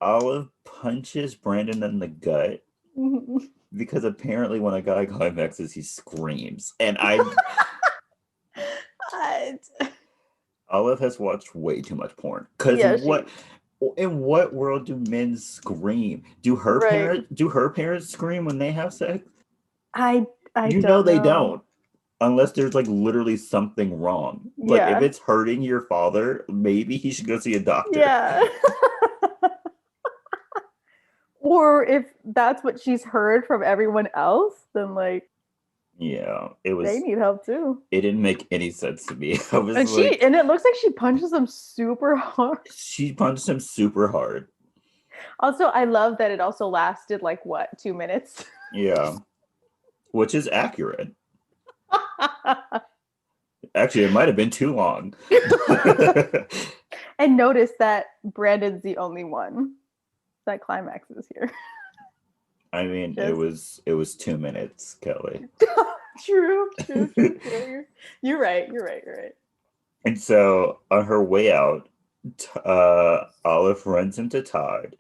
Olive punches Brandon in the gut. Because apparently when a guy climaxes, he screams. And Olive has watched way too much porn. Because In what world do men scream? Right. Do her parents scream when they have sex? I You know don't they know. don't. Unless there's like literally something wrong. Like if Yeah. it's hurting your father, maybe he should go see a doctor. Yeah. Or if that's what she's heard from everyone else, then like Yeah, they need help too. it didn't make any sense to me. I was And like, it looks like she punches him super hard. she punched him super hard. Also, I love that it also lasted like what, 2 minutes? Yeah, which is accurate. Actually, it might have been too long. And notice that Brandon's the only one that climaxes here. I mean, Just it was 2 minutes, Kelly. true. You're right. You're right. And so on her way out, Olive runs into Todd,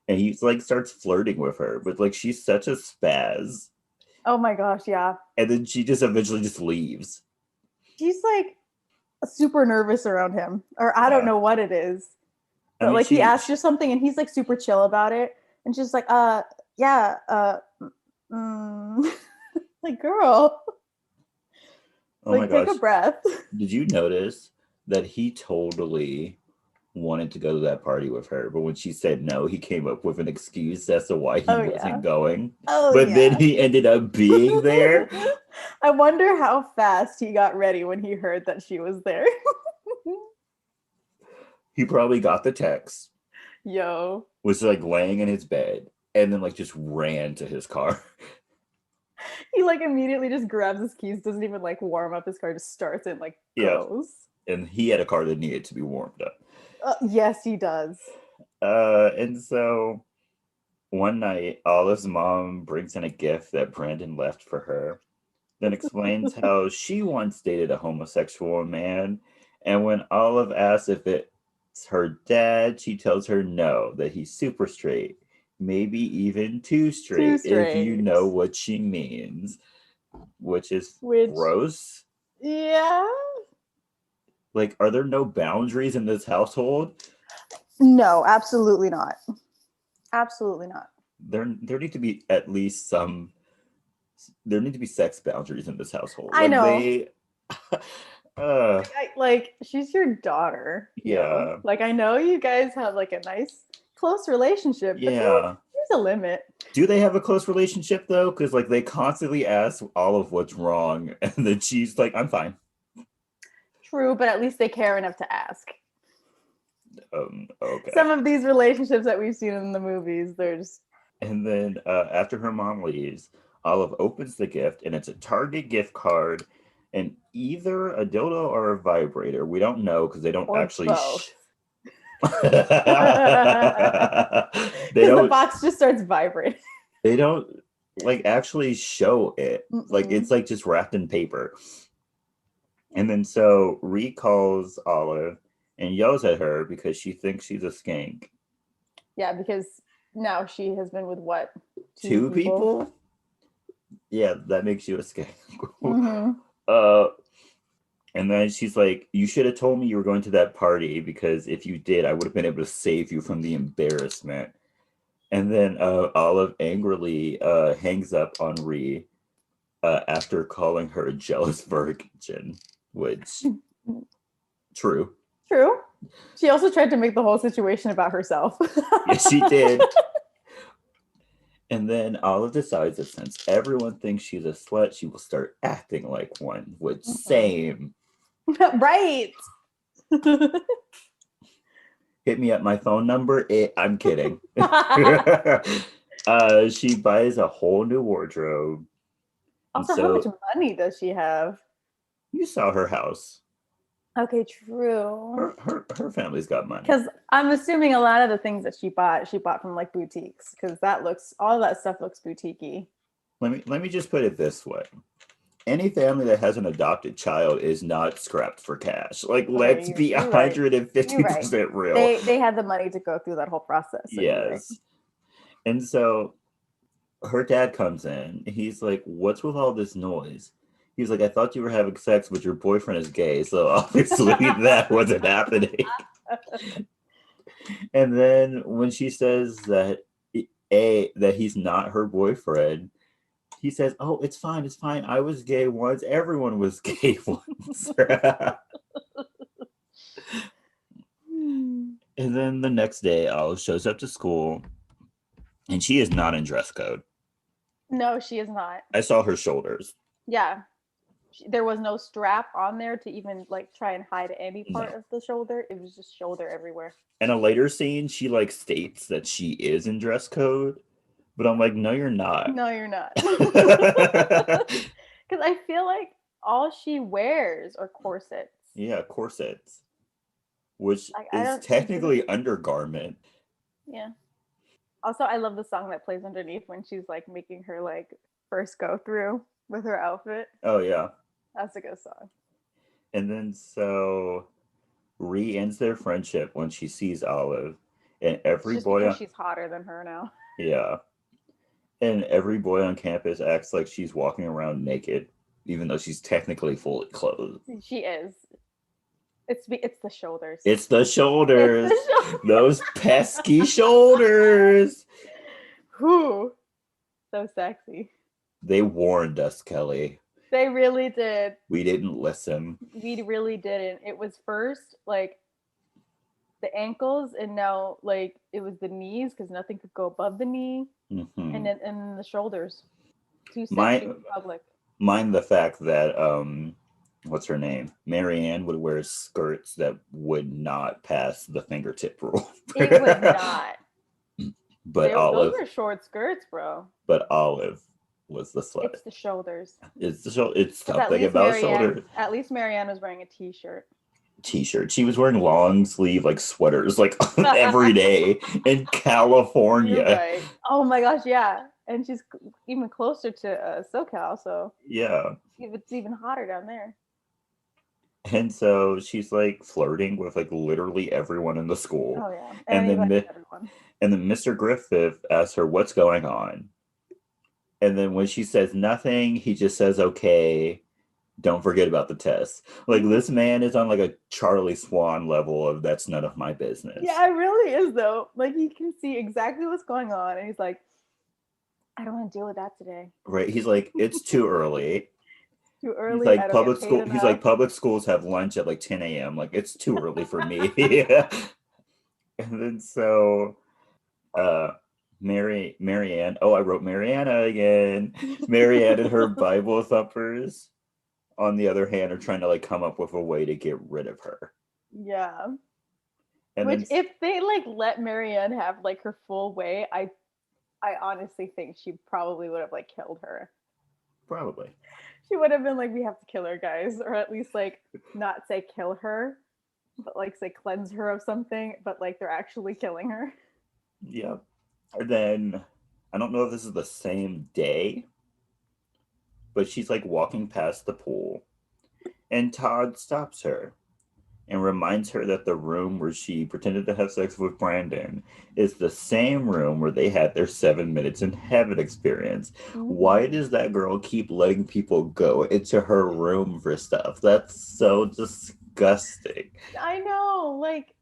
and he's like starts flirting with her, but like she's such a spaz, Oh my gosh, yeah. and then she just eventually just leaves. She's like super nervous around him, or I don't Yeah, know what it is. I But mean like he asks her something and he's like super chill about it. And she's like, yeah, mm. Like, girl, oh my like take a gosh, breath. did you notice that he totally wanted to go to that party with her, but when she said no, he came up with an excuse as to why he Oh yeah. wasn't going. Oh But then yeah. he ended up being there. I wonder how fast he got ready when he heard that she was there. He probably got the text, Yo. was like laying in his bed, and then like just ran to his car. He like immediately just grabs his keys, doesn't even like warm up his car, just starts it, like Yeah, goes. and he had a car that needed to be warmed up. Yes, he does. And so one night, Olive's mom brings in a gift that Brandon left for her, then explains how she once dated a homosexual man. And when Olive asks if it's her dad, she tells her no, that he's super straight, maybe even too Too straight, if you straight. know what she means, which is Which, gross. yeah. Like, are there no boundaries in this household? No, absolutely not. Absolutely not. There need to be at least some there need to be sex boundaries in this household. I Like know. they uh Like she's your daughter, yo. yeah. Like I know you guys have like a nice close relationship, but Yeah. there's a limit. Do they have a close relationship though? Because like they constantly ask Olive what's wrong, and then she's like, "I'm fine." True, but at least they care enough to ask. Okay. Some of these relationships that we've seen in the movies, they're just And then after her mom leaves, Olive opens the gift, and it's a Target gift card, and either a dildo or a vibrator. We don't know because they don't or actually. both. They Because the don't. box just starts vibrating. They don't like actually show it. Like Mm-mm. it's like just wrapped in paper. And then so Ree calls Olive and yells at her because she thinks she's a skank. Yeah, because now she has been with what? Two Two people? people? Yeah, that makes you a skank. Mm-hmm. uh and then she's like, "You should have told me you were going to that party because if you did, I would have been able to save you from the embarrassment." And then Olive angrily hangs up on Ree after calling her a jealous virgin, which true. True. She also tried to make the whole situation about herself. Yes, she did. And then Olive decides that since everyone thinks she's a slut, she will start acting like one. Which same. Right. Hit me up my phone number. I'm kidding. She buys a whole new wardrobe. And Also, how much so money does she have? you saw her house. Okay, true. Her family's got money. Because I'm assuming a lot of the things that she bought from like boutiques. Because all that stuff looks boutiquey. Let me just put it this way. Any family that has an adopted child is not scrapped for cash. Like, let's be You're right. 150% real. They had the money to go through that whole process. So you're right. Yes. And so her dad comes in. He's like, "What's with all this noise?" He's like, "I thought you were having sex, but your boyfriend is gay, so obviously that wasn't happening." And then when she says that that he's not her boyfriend, he says, "Oh, it's fine, it's fine. I was gay once. Everyone was gay once." And then the next day, Olive shows up to school, and she is not in dress code. No, she is not. I saw her shoulders. Yeah. There was no strap on there to even like try and hide any part No. of the shoulder. It was just shoulder everywhere. In a later scene, she like states that she is in dress code, but I'm like, no, you're not. No, you're not. Because I feel like all she wears are corsets. Yeah, corsets, which Like, is technically undergarment. Yeah. Also, I love the song that plays underneath when she's like making her like first go through with her outfit. Oh yeah. That's a good song. And then so Ree ends their friendship when she sees Olive, and every Just boy because she's hotter than her now. yeah, and every boy on campus acts like she's walking around naked, even though she's technically fully clothed. She is. It's the shoulders. It's the shoulders. Those pesky shoulders. Whew. So sexy. They warned us, Kelly. They really did. We didn't listen. We really didn't. It was first like the ankles, and now like it was the knees because nothing could go above the knee, and then the shoulders. Too sexy in public. Mind the fact that what's her name? Marianne would wear skirts that would not pass the fingertip rule. It would not. But Olive, those were short skirts, bro. But Olive was the slut. It's the shoulders. It's something about shoulders. At least Marianne was wearing a t-shirt. She was wearing long sleeve like sweaters like every day in California. Right. Oh my gosh, yeah. And she's even closer to SoCal, so yeah, it's even hotter down there. And so she's like flirting with like literally everyone in the school. Oh yeah, and then Mr. Griffith asks her what's going on, and then when she says nothing, he just says, "Okay, don't forget about the test." Like this man is on like a Charlie Swan level of that's none of my business. Yeah, it really is though. Like he can see exactly what's going on, and he's like, "I don't want to deal with that today." Right? He's like, "It's too early." Too early. He's like public school. He's like public schools have lunch at like 10 a.m. Like it's too early for me. Yeah. And then so, Marianne. Oh, I wrote Mariana again. Marianne and her Bible thumpers, on the other hand, are trying to like come up with a way to get rid of her. Yeah. And which, if they like let Marianne have like her full way, I honestly think she probably would have like killed her. Probably. She would have been like, "We have to kill her, guys," or at least like not say kill her, but like say cleanse her of something, but like they're actually killing her. Yep. And then I don't know if this is the same day, but she's like walking past the pool, and Todd stops her and reminds her that the room where she pretended to have sex with Brandon is the same room where they had their 7 minutes in heaven experience. Mm-hmm. Why does that girl keep letting people go into her room for stuff? That's so disgusting. I know, like,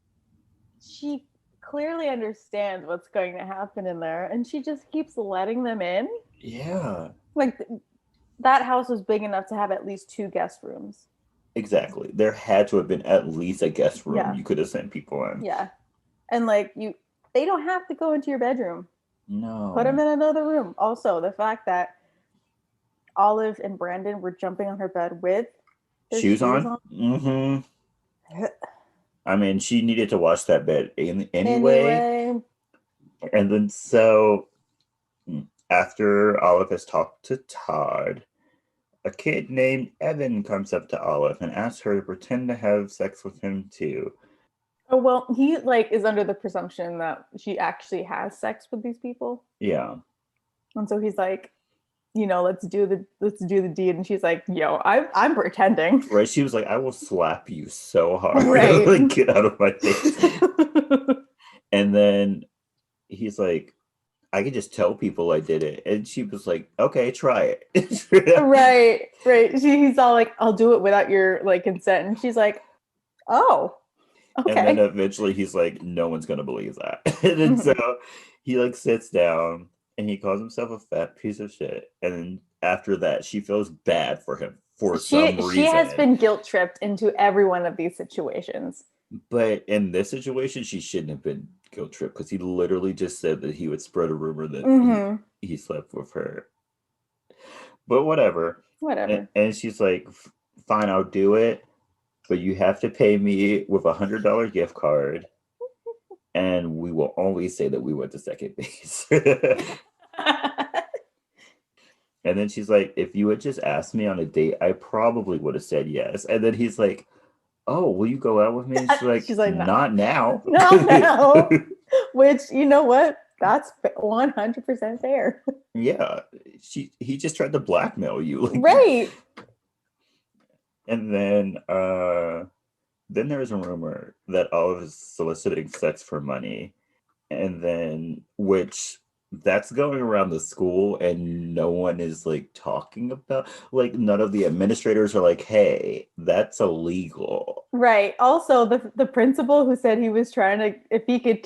she clearly understands what's going to happen in there, and she just keeps letting them in. Yeah. Like, that house was big enough to have at least 2 guest rooms. Exactly. There had to have been at least a guest room you could have sent people in. Yeah. And like they don't have to go into your bedroom. No. Put them in another room. Also, the fact that Olive and Brandon were jumping on her bed with their shoes on. Mm-hmm. I mean, she needed to wash that bed anyway. And then so after Olive has talked to Todd, a kid named Evan comes up to Olive and asks her to pretend to have sex with him too. Oh, well, he like is under the presumption that she actually has sex with these people. Yeah. And so he's like, let's do the deed. And she's like, "Yo, I'm pretending." Right. She was like, "I will slap you so hard." Right. Like, get out of my face. And then he's like, "I could just tell people I did it." And she was like, "Okay, try it." Right. He's all like, "I'll do it without your like consent." And she's like, "Oh." And then Okay. eventually he's like, no one's gonna believe that. And then so Mhm. he like sits down and he calls himself a fat piece of shit. And then after that, she feels bad for him for some She has reason. been guilt tripped into every one of these situations. But in this situation, she shouldn't have been guilt tripped because he literally just said that he would spread a rumor that Hmm. he slept with her. But whatever. Whatever. And she's like, fine, I'll do it, but you have to pay me with $100 gift card, and we will only say that we went to second base. And then she's like, if you had just asked me on a date, I probably would have said yes. And then he's like, oh, will you go out with me? And she's She's like, like, no, not now. no, no. Which, you know what? That's 100% fair. Yeah, he just tried to blackmail you. Like, Right. and then there's a rumor that Olive is soliciting sex for money, and then which that's going around the school and no one is like talking about, like none of the administrators are like, hey, that's illegal. Right. Also, the principal who said he was trying to, if he could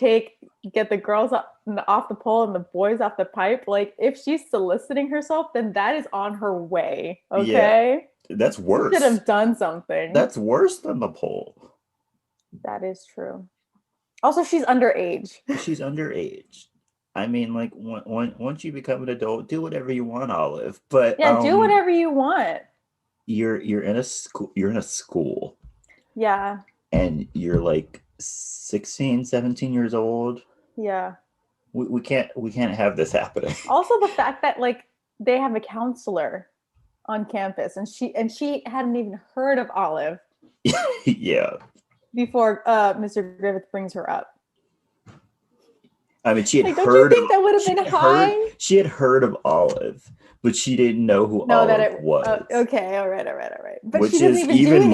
get the girls off the pole and the boys off the pipe, like if she's soliciting herself, then that is on her way. Yeah, Okay. that's She should worse. have done something. That's worse than the poll. That is true. Also, she's underage. She's underage. I mean, like once you become an adult, do whatever you want, Olive. But Yeah, do whatever you want. you're in a school, you're in a school, Yeah. and you're like 16, 17 years old. Yeah. We can't have this happening. Also, the fact that like they have a counselor on campus, and she hadn't even heard of Olive Yeah. before Mr. Griffith brings her up. I mean, she had Like, don't you heard of think that would have been high? she had heard of Olive, but she didn't know who No, that Olive it. was. Okay, all right, all right, all right. But she Which doesn't is even do even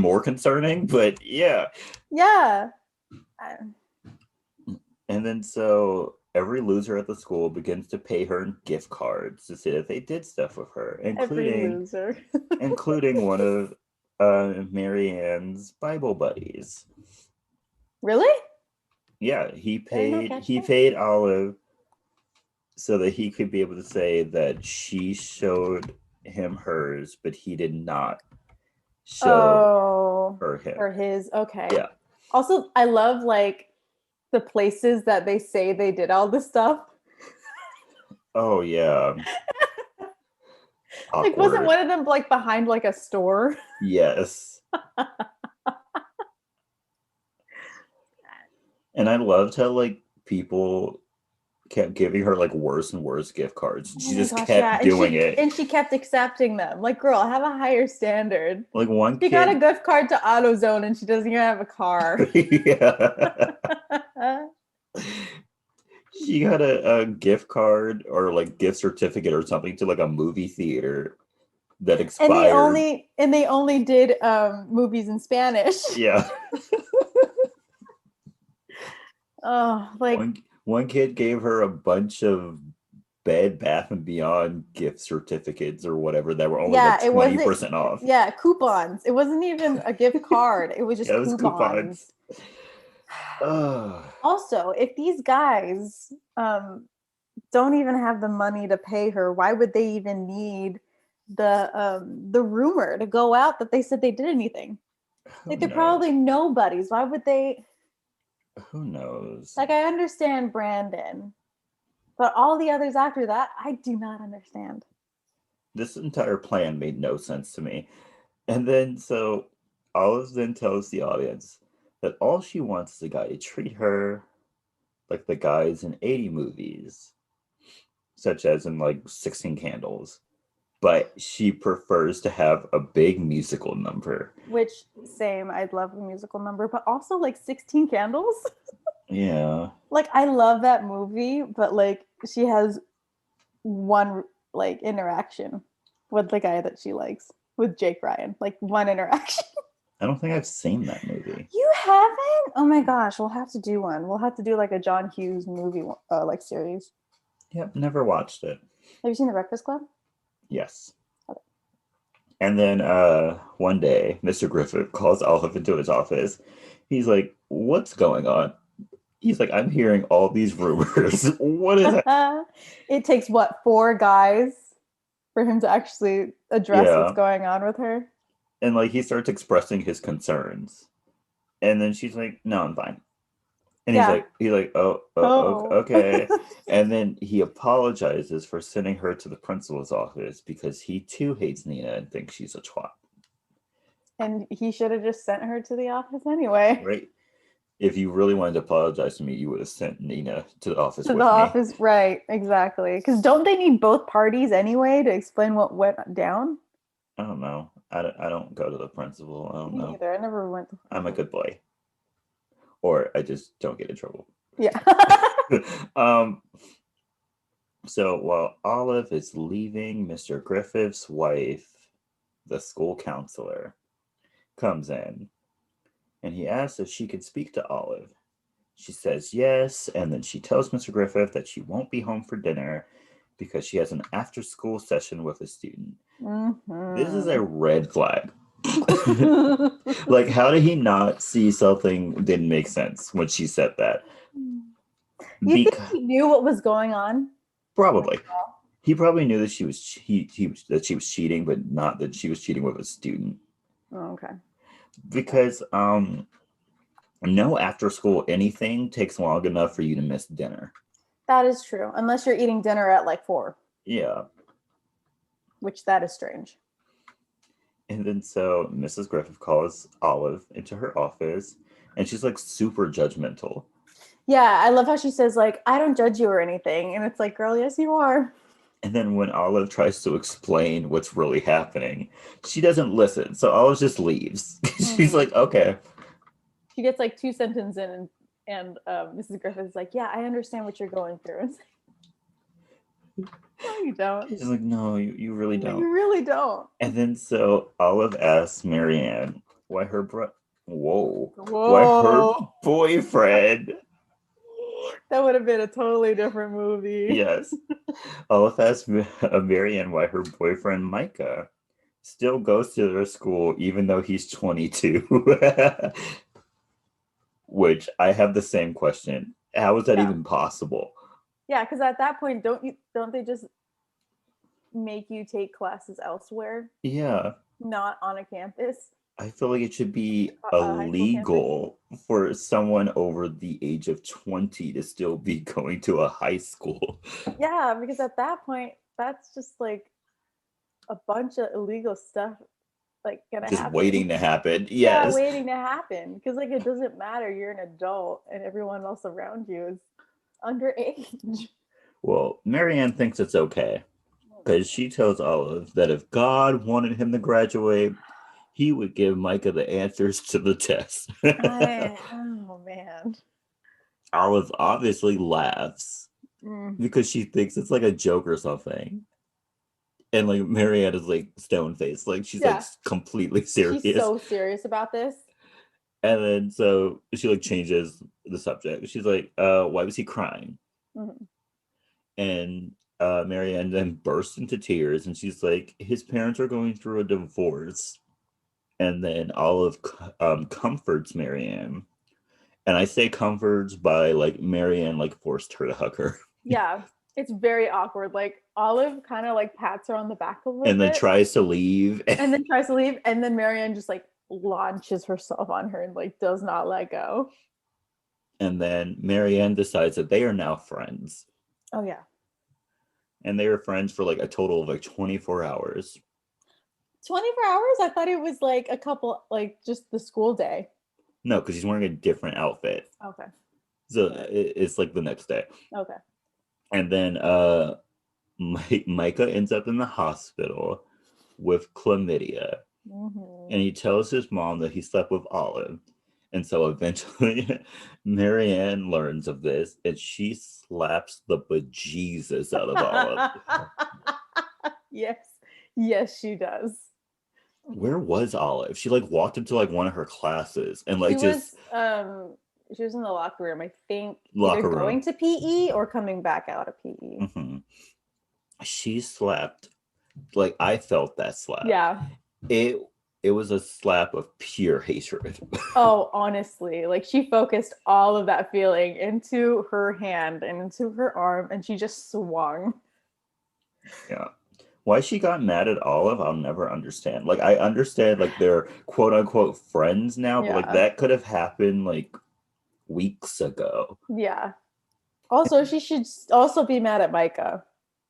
more anything. concerning, but yeah. Yeah. And then so every loser at the school begins to pay her in gift cards to say that they did stuff with her, Every including loser. one of Marianne's Bible buddies. Really? Yeah, I did not catch he that. paid Olive so that he could be able to say that she showed him hers, but he did not show Oh, her him. for his. Okay. Yeah. Also, I love like the places that they say they did all this stuff. Oh yeah. Like, wasn't Awkward. one of them like behind like a store? Yes. And I loved how like people kept giving her like worse and worse gift cards. Oh She my just gosh, yeah. kept doing it. And she kept accepting them. Like, girl, have a higher standard. Like one She got a kid. gift card to AutoZone and she doesn't even have a car. Yeah. She got a gift card or like gift certificate or something to like a movie theater that expired. And they only did movies in Spanish. Yeah. Oh, like One kid gave her a bunch of Bed Bath and Beyond gift certificates or whatever that were only like yeah, it wasn't 20% off. yeah, coupons. It wasn't even a gift card. It was just Yeah, it was coupons. coupons. Ugh. Also, if these guys don't even have the money to pay her, why would they even need the rumor to go out that they said they did anything? Who Like, they're knows? probably nobodies. Why would they? Who knows? Like, I understand Brandon, but all the others after that, I do not understand. This entire plan made no sense to me. And then so Olive then tells the audience that all she wants is a guy to treat her like the guys in 80 movies, such as in like 16 Candles. But she prefers to have a big musical number. Which, same, I'd love a musical number, but also like 16 Candles. Yeah. Like, I love that movie, but like she has one like interaction with the guy that she likes, with Jake Ryan. Like, one interaction. I don't think I've seen that movie. You haven't? Oh my gosh, we'll have to do one. We'll have to do like a John Hughes movie like series. Yep, never watched it. Have you seen The Breakfast Club? Yes. Okay. And then one day, Mr. Griffith calls Olive into his office He's like, what's going on? He's like, I'm hearing all these rumors. What is that? It takes what, 4 guys for him to actually address what's Yeah. going on with her? And like he starts expressing his concerns. And then she's like, no, I'm fine. And Yeah. he's like, oh, Oh. okay. And then he apologizes for sending her to the principal's office because he too hates Nina and thinks she's a twat. And he should have just sent her to the office anyway. Right? If you really wanted to apologize to me, you would have sent Nina to the office To the with me. office, right? Exactly. Because don't they need both parties anyway to explain what went down? I don't know. I don't go to the principal. I don't Me know. neither. I never went to. I'm a good boy. Or I just don't get in trouble. Yeah. um, so while Olive is leaving, Mr. Griffith's wife, the school counselor, comes in and he asks if she could speak to Olive. She says yes, and then she tells Mr. Griffith that she won't be home for dinner because she has an after school session with a student. This is a red flag. Like, how did he not see something didn't make sense when she said that? You think Because he knew what was going on? probably he probably knew that that she was cheating, but not that she was cheating with a student. Oh, okay. Because no after school anything takes long enough for you to miss dinner. That is true. Unless you're eating dinner at like 4, Yeah. which that is strange. And then so Mrs. Griffith calls Olive into her office and she's like super judgmental. Yeah, I love how she says, like, I don't judge you or anything. And it's like, girl, yes, you are. And then when Olive tries to explain what's really happening, she doesn't listen. So Olive just leaves. She's like, okay. She gets like 2 sentences in, and Mrs. Griffith's like, yeah, I understand what you're going through. It's like, no, you don't. She's like, no, you really don't. You really don't. And then so Olive asks Marianne why her why her Whoa. boyfriend. That would have been a totally different movie. Yes. Olive asks Marianne why her boyfriend Micah still goes to their school even though he's 22. Which I have the same question. How is that even possible? Yeah, because at that point, don't they just make you take classes elsewhere, Yeah. not on a campus? I feel like it should be High school campus? illegal for someone over the age of 20 to still be going to a high school. Yeah, because at that point, that's just like a bunch of illegal stuff like gonna Just happen. waiting to happen. Yeah, Yes. waiting to happen. Because like it doesn't matter, you're an adult and everyone else around you is underage. Well, Marianne thinks it's okay because she tells Olive that if God wanted him to graduate, he would give Micah the answers to the test. Oh man. Olive obviously laughs because she thinks it's like a joke or something. And like Marianne is like stone faced, like she's like completely serious. She's so serious about this. And then so she like changes the subject. She's like, why was he crying? And Marianne then bursts into tears and she's like, his parents are going through a divorce. And then Olive comforts Marianne. And I say comforts by like Marianne like forced her to hug her. Yeah. It's very awkward. Like Olive kind of like pats her on the back a little bit. And then tries to leave. And then Marianne just like launches herself on her and like does not let go. And then Marianne decides that they are now friends. Oh yeah. And they were friends for like a total of like 24 hours. 24 hours? I thought it was like a couple, like just the school day. No, because he's wearing a different outfit. Okay. So it's like the next day. Okay. And then Micah ends up in the hospital with chlamydia. And he tells his mom that he slept with Olive. And so eventually Marianne learns of this and she slaps the bejesus out of Olive. Yes, she does. Where was Olive? She like walked into like one of her classes and like she was in the locker room, I think. Locker either going to PE or coming back out of PE. She slapped, like I felt that slap. Yeah. It It was a slap of pure hatred. Oh, honestly, like she focused all of that feeling into her hand and into her arm, and she just swung. Yeah. Why she got mad at Olive, I'll never understand. Like I understand like they're quote unquote friends now, but like Yeah. that could have happened like weeks ago. Yeah. Also, she should also be mad at Micah.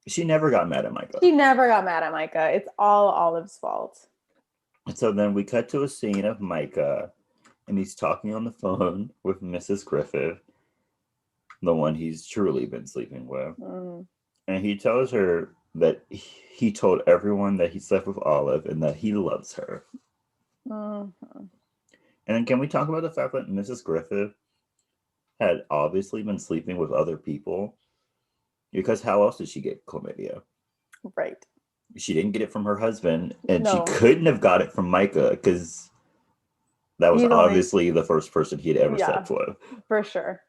She never got mad at Micah. She never got mad at Micah. It's all Olive's fault. And so then we cut to a scene of Micah and he's talking on the phone with Mrs. Griffith, the one he's truly been sleeping with. Mm. And he tells her that he told everyone that he slept with Olive and that he loves her. Mm-hmm. And then can we talk about the fact that Mrs. Griffith had obviously been sleeping with other people? Because how else did she get chlamydia? Right. She didn't get it from her husband, and she No. couldn't have got it from Micah because that was obviously the first person he had ever slept with. For sure.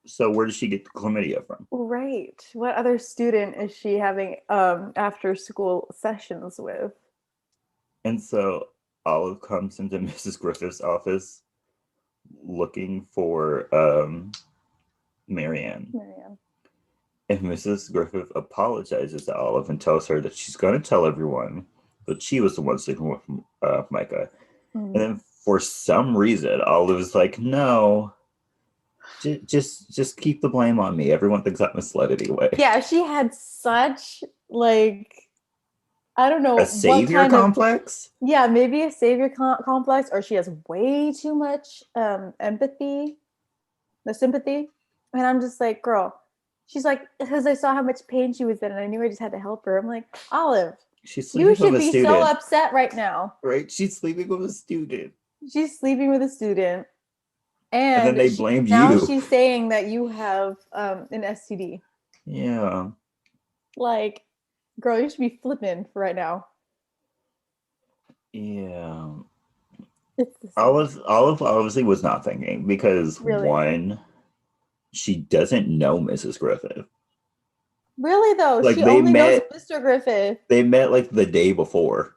So where did she get the chlamydia from? Right. What other student is she having after school sessions with? And so Olive comes into Mrs. Griffith's office looking for Marianne. And Mrs. Griffith apologizes to Olive and tells her that she's going to tell everyone that she was the one sleeping with Micah. And then for some reason, Olive is like, no, just keep the blame on me. Everyone thinks I misled anyway. Yeah, she had such like, I don't know, a savior complex. Yeah, maybe a savior complex, or she has way too much empathy, the sympathy. And I'm just like, girl, she's like, because I saw how much pain she was in, and I knew I just had to help her. I'm like, Olive, you should be so upset right now. Right? She's sleeping with a student. She's sleeping with a student. And then they blamed you. Now she's saying that you have an STD. Yeah. Like, girl, you should be flipping right now. Yeah. Olive obviously was not thinking because one, she doesn't know Mrs. Griffith. Really though, like she only knows Mr. Griffith. They met like the day before.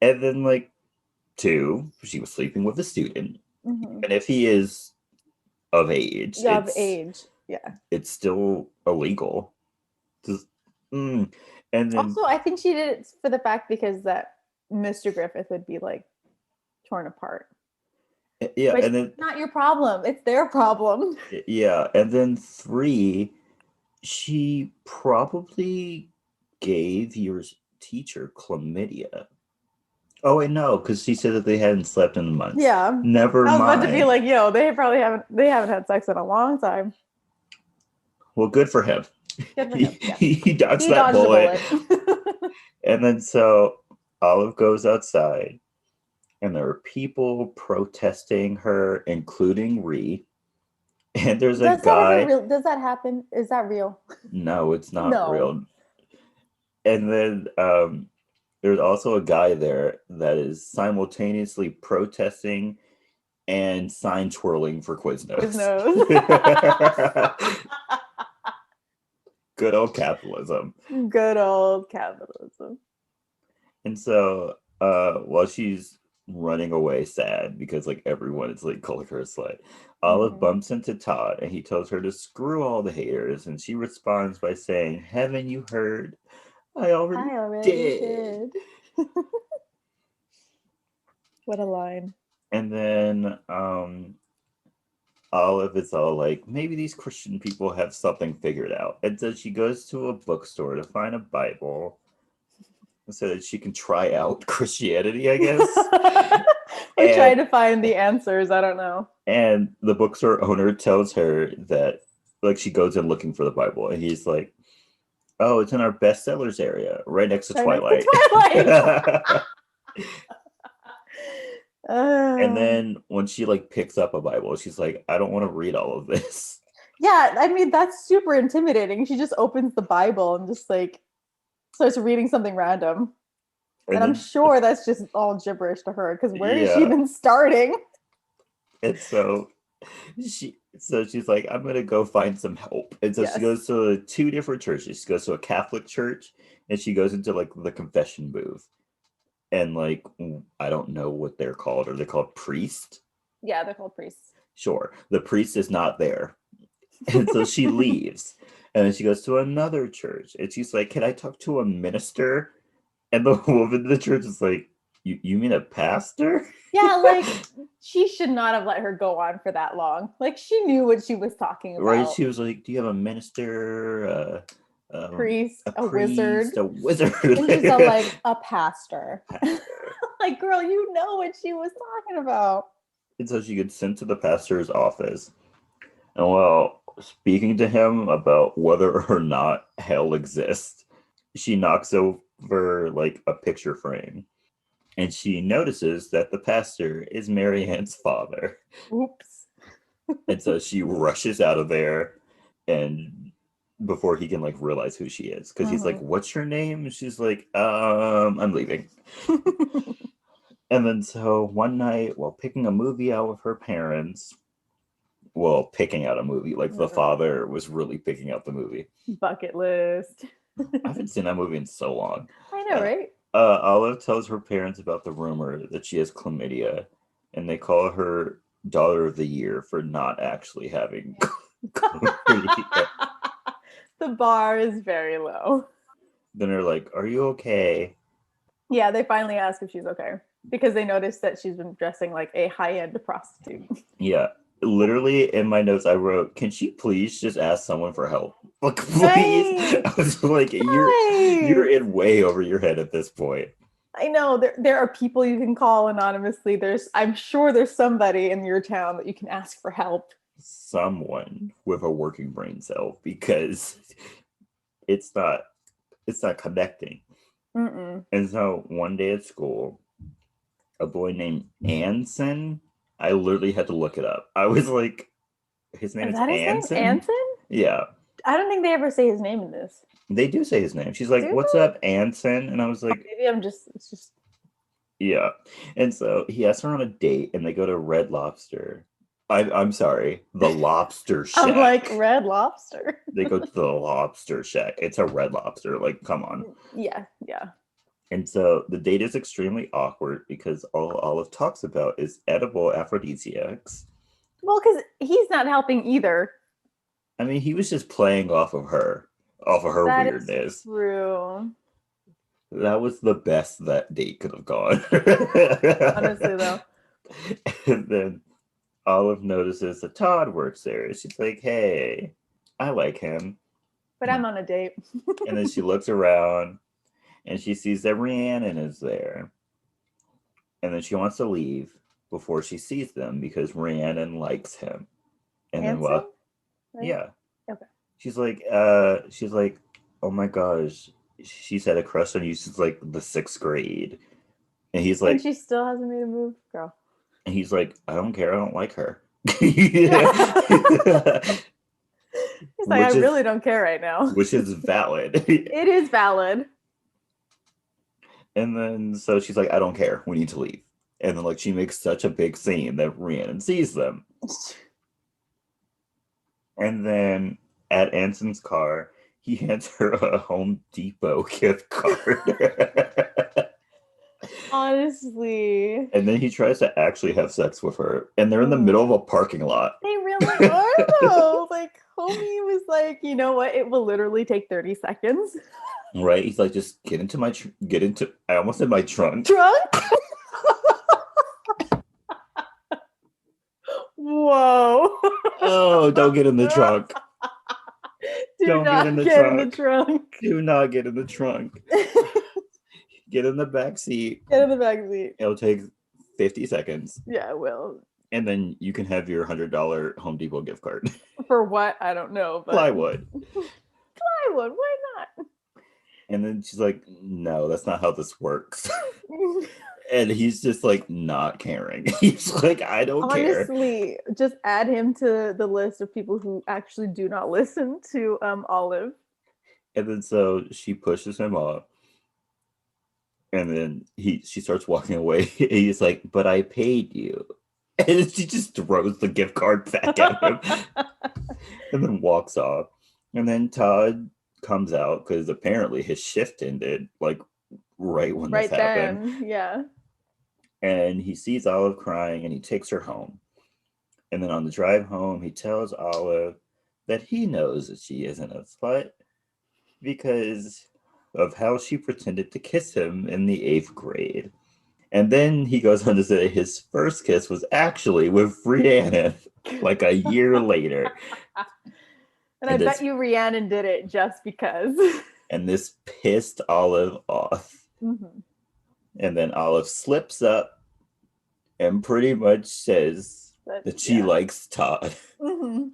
And then like two, she was sleeping with a student. Mm-hmm. And if he is of age, yeah, it's still illegal. And then also, I think she did it for the fact because that Mr. Griffith would be like torn apart. Yeah, which and then it's not your problem; it's their problem. Yeah, and then three, she probably gave your teacher chlamydia. Oh wait, no, because she said that they hadn't slept in months. Yeah, never mind. I was about to be like, yo, they haven't had sex in a long time. Well, good for him. Good for him. Yeah. He dodged that bullet. And then so Olive goes outside, and there are people protesting her, including Ree. And there's a guy. Does that happen? Is that real? No, it's not real. And then there's also a guy there that is simultaneously protesting and sign twirling for Quiznos. Good old capitalism. Good old capitalism. And so while she's running away sad because like everyone is like calling her a slut, Olive bumps into Todd and he tells her to screw all the haters, and she responds by saying, haven't you heard? I already did. What a line. And then Olive is all like, maybe these Christian people have something figured out. And so she goes to a bookstore to find a Bible so that she can try out Christianity, I guess. Or try to find the answers. I don't know. And the bookstore owner tells her that, like, she goes in looking for the Bible, and he's like, oh, it's in our bestsellers area, right next to Twilight. And then when she like picks up a Bible, she's like, I don't want to read all of this. Yeah, I mean, that's super intimidating. She just opens the Bible and just like starts reading something random. And I'm sure that's just all gibberish to her, because where is she even starting? And so she's like, I'm gonna go find some help. And so she goes to 2 different churches. She goes to a Catholic church, and she goes into like the confession booth. And like, I don't know what they're called. Are they called priest? Yeah, they're called priests. Sure. The priest is not there. And so she leaves. And then she goes to another church. And she's like, can I talk to a minister? And the woman in the church is like, you mean a pastor? Yeah, like she should not have let her go on for that long. Like she knew what she was talking Right? about. She was like, do you have a minister? Priest, A a wizard. priest, a wizard. And she's all like, a pastor. Pastor. Like, girl, you know what she was talking about. And so she gets sent to the pastor's office. And while speaking to him about whether or not hell exists, she knocks over like a picture frame. And she notices that the pastor is Marianne's father. Oops. And so she rushes out of there, and before he can like realize who she is, because he's like, what's your name? And she's like, I'm leaving. And then so one night, while picking a movie out with her parents, well, picking out a movie, like the father was really picking out the movie. Bucket list. I haven't seen that movie in so long. I know, right? Olive tells her parents about the rumor that she has chlamydia, and they call her daughter of the year for not actually having chlamydia. The bar is very low. Then they're like, are you okay? Yeah, they finally ask if she's okay because they noticed that she's been dressing like a high-end prostitute. Yeah. Literally in my notes I wrote, can she please just ask someone for help? Like, please. Right. I was like, you're in way over your head at this point. I know there are people you can call anonymously. I'm sure there's somebody in your town that you can ask for help. Someone with a working brain cell, because it's not connecting. Mm-mm. And so one day at school, a boy named Anson, I literally had to look it up. I was like, his name is Anson? Anson? Yeah. I don't think they ever say his name in this. They do say his name. She's like, what's up, Anson? And I was like, maybe it's just. Yeah. And so he asks her on a date, and they go to Red Lobster. I'm sorry, the Lobster Shack. I'm like, Red Lobster. They go to the Lobster Shack. It's a Red Lobster. Like, come on. Yeah. And so the date is extremely awkward because all Olive talks about is edible aphrodisiacs. Well, because he's not helping either. I mean, he was just playing off of her That weirdness. is true. That was the best that date could have gone. Honestly, though. And then Olive notices that Todd works there. She's like, hey, I like him. But I'm on a date. And then she looks around and she sees that Rhiannon is there. And then she wants to leave before she sees them because Rhiannon likes him. And Anson? then, well, right? Yeah. Okay. She's like, oh my gosh, she's had a crush on you since like the 6th grade. And he's like, and she still hasn't made a move, girl. And he's like, I don't care, I don't like her. He's like, I really don't care right now. Which is valid. It is valid. And then so she's like, I don't care, we need to leave. And then like she makes such a big scene that Rhiannon sees them. And then at Anson's car, he hands her a Home Depot gift card. Honestly. And then he tries to actually have sex with her. And they're in the middle of a parking lot. They really are, though. Like, homie was like, you know what? It will literally take 30 seconds. Right? He's like, just get into I almost said my trunk. Trunk? Whoa. Oh, don't get in the trunk. Don't not get in the trunk. Do not get in the trunk. Get in the back seat. Get in the back seat. It'll take 50 seconds. Yeah, it will. And then you can have your $100 Home Depot gift card. For what? I don't know. But... Plywood. Plywood, why not? And then she's like, no, that's not how this works. And he's just like not caring. He's like, I don't care. Honestly, just add him to the list of people who actually do not listen to Olive. And then so she pushes him off. And then she starts walking away. He's like, but I paid you. And she just throws the gift card back at him. And then walks off. And then Todd comes out because apparently his shift ended like right when this Right happened. then, yeah. And he sees Olive crying and he takes her home. And then on the drive home, he tells Olive that he knows that she isn't a slut because of how she pretended to kiss him in the 8th grade. And then he goes on to say his first kiss was actually with Rhiannon, like a year later. And I And bet this you Rhiannon did it just because. and this pissed Olive off. Mm-hmm. And then Olive slips up and pretty much says that she likes Todd. Mm-hmm.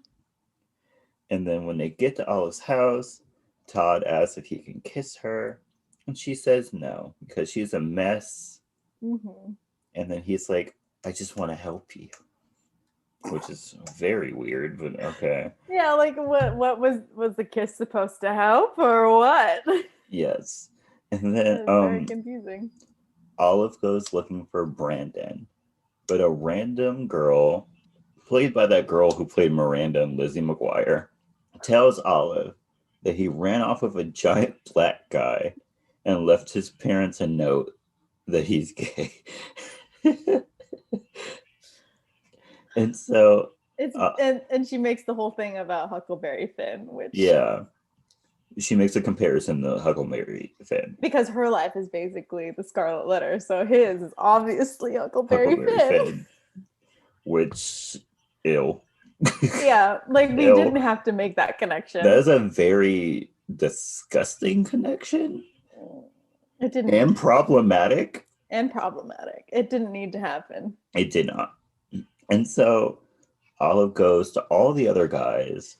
And then when they get to Olive's house, Todd asks if he can kiss her. And she says no, because she's a mess. Mm-hmm. And then he's like, I just want to help you. Which is very weird, but okay. Yeah, like what was the kiss supposed to help or what? Yes. And then Very confusing. Olive goes looking for Brandon, but a random girl, played by that girl who played Miranda and Lizzie McGuire, tells Olive that he ran off with a giant black guy and left his parents a note that he's gay. And so It's and she makes the whole thing about Huckleberry Finn, which yeah, she makes a comparison to Huckleberry Finn. Because her life is basically the Scarlet Letter, so his is obviously Huckleberry Finn. Which ill. Yeah, like we Ew. didn't have to make that connection. That is a very disgusting connection. It didn't. And problematic. It didn't need to happen. It did not. And so Olive goes to all the other guys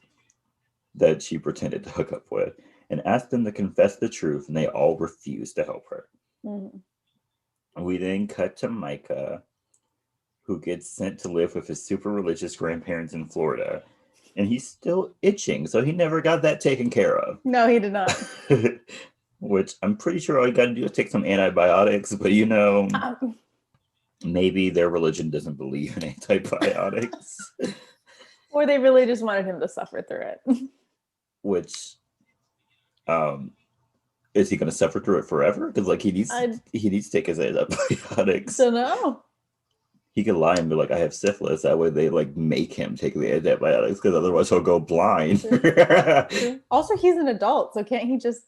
that she pretended to hook up with and asks them to confess the truth, and they all refuse to help her. Mm-hmm. We then cut to Micah, who gets sent to live with his super religious grandparents in Florida. And he's still itching, so he never got that taken care of. No, he did not. Which I'm pretty sure all you got to do is take some antibiotics, but maybe their religion doesn't believe in antibiotics. Or they really just wanted him to suffer through it. Which, is he going to suffer through it forever? Because like he needs to take his antibiotics. Don't know. He could lie and be like, I have syphilis. That way they like make him take the antibiotics because otherwise he'll go blind. Also, he's an adult, so can't he just...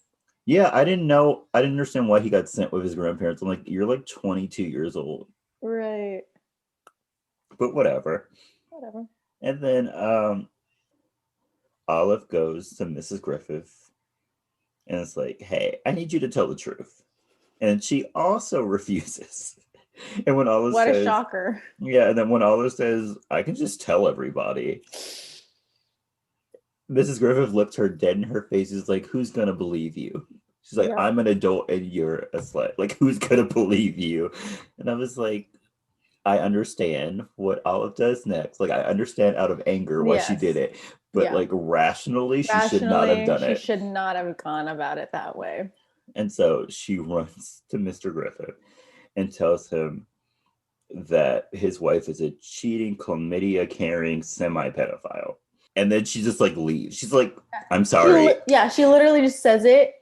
Yeah, I didn't understand why he got sent with his grandparents. I'm like, you're like 22 years old. Right. But whatever. And then Olive goes to Mrs. Griffith and it's like, hey, I need you to tell the truth. And she also refuses. And when Olive says... What a shocker. Yeah, and then when Olive says, I can just tell everybody, Mrs. Griffith looks her dead in her face, is like, who's gonna believe you? She's like, I'm an adult and you're a slut. Like, who's gonna believe you? And I was like, I understand what Olive does next. Like, I understand out of anger why she did it. But like rationally, she should not have done it. She should not have gone about it that way. And so she runs to Mr. Griffith and tells him that his wife is a cheating, chlamydia-carrying semi-pedophile. And then she just like leaves. She's like, I'm sorry. She literally just says it.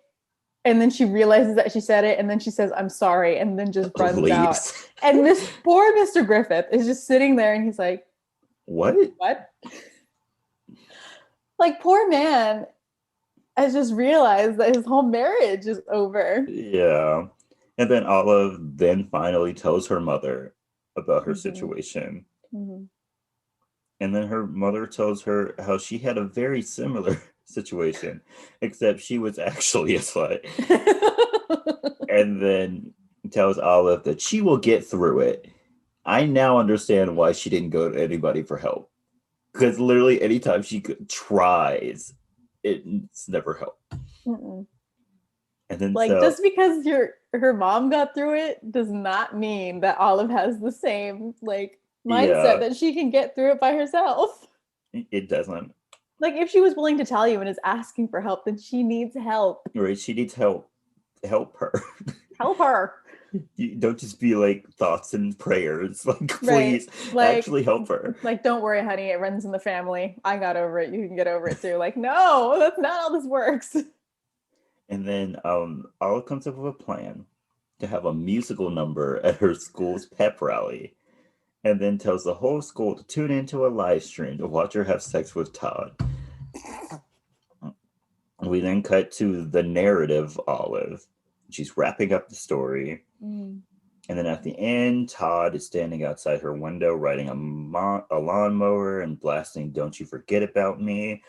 And then she realizes that she said it. And then she says, I'm sorry. And then just runs out. And this poor Mr. Griffith is just sitting there and he's like, What? Like, poor man has just realized that his whole marriage is over. Yeah. And then Olive then finally tells her mother about her situation. Mm-hmm. And then her mother tells her how she had a very similar situation, except she was actually a slut. And then tells Olive that she will get through it. I now understand why she didn't go to anybody for help. Because literally anytime she tries, it's never helped. Mm-mm. And then like, just because her mom got through it does not mean that Olive has the same like mindset that she can get through it by herself. It doesn't. Like, if she was willing to tell you and is asking for help, then she needs help. Right, she needs help. Help her. Help her. You don't just be like thoughts and prayers. Like, please, actually help her. Like, don't worry, honey. It runs in the family. I got over it. You can get over it too. Like, no, that's not how this works. And then Olive comes up with a plan. to have a musical number at her school's pep rally, and then tells the whole school to tune into a live stream to watch her have sex with Todd. We then cut to the narrative Olive. She's wrapping up the story. Mm. And then at the end, Todd is standing outside her window riding a lawnmower and blasting Don't You Forget About Me.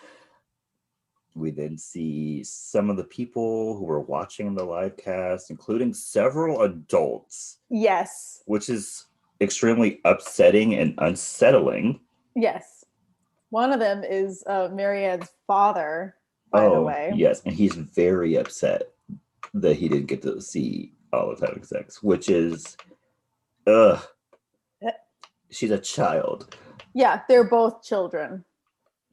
We then see some of the people who were watching the live cast, including several adults. Yes. Which is extremely upsetting and unsettling. Yes. One of them is Marianne's father, by the way. Yes, and he's very upset that he didn't get to see Olive having sex, which is, she's a child. Yeah, they're both children.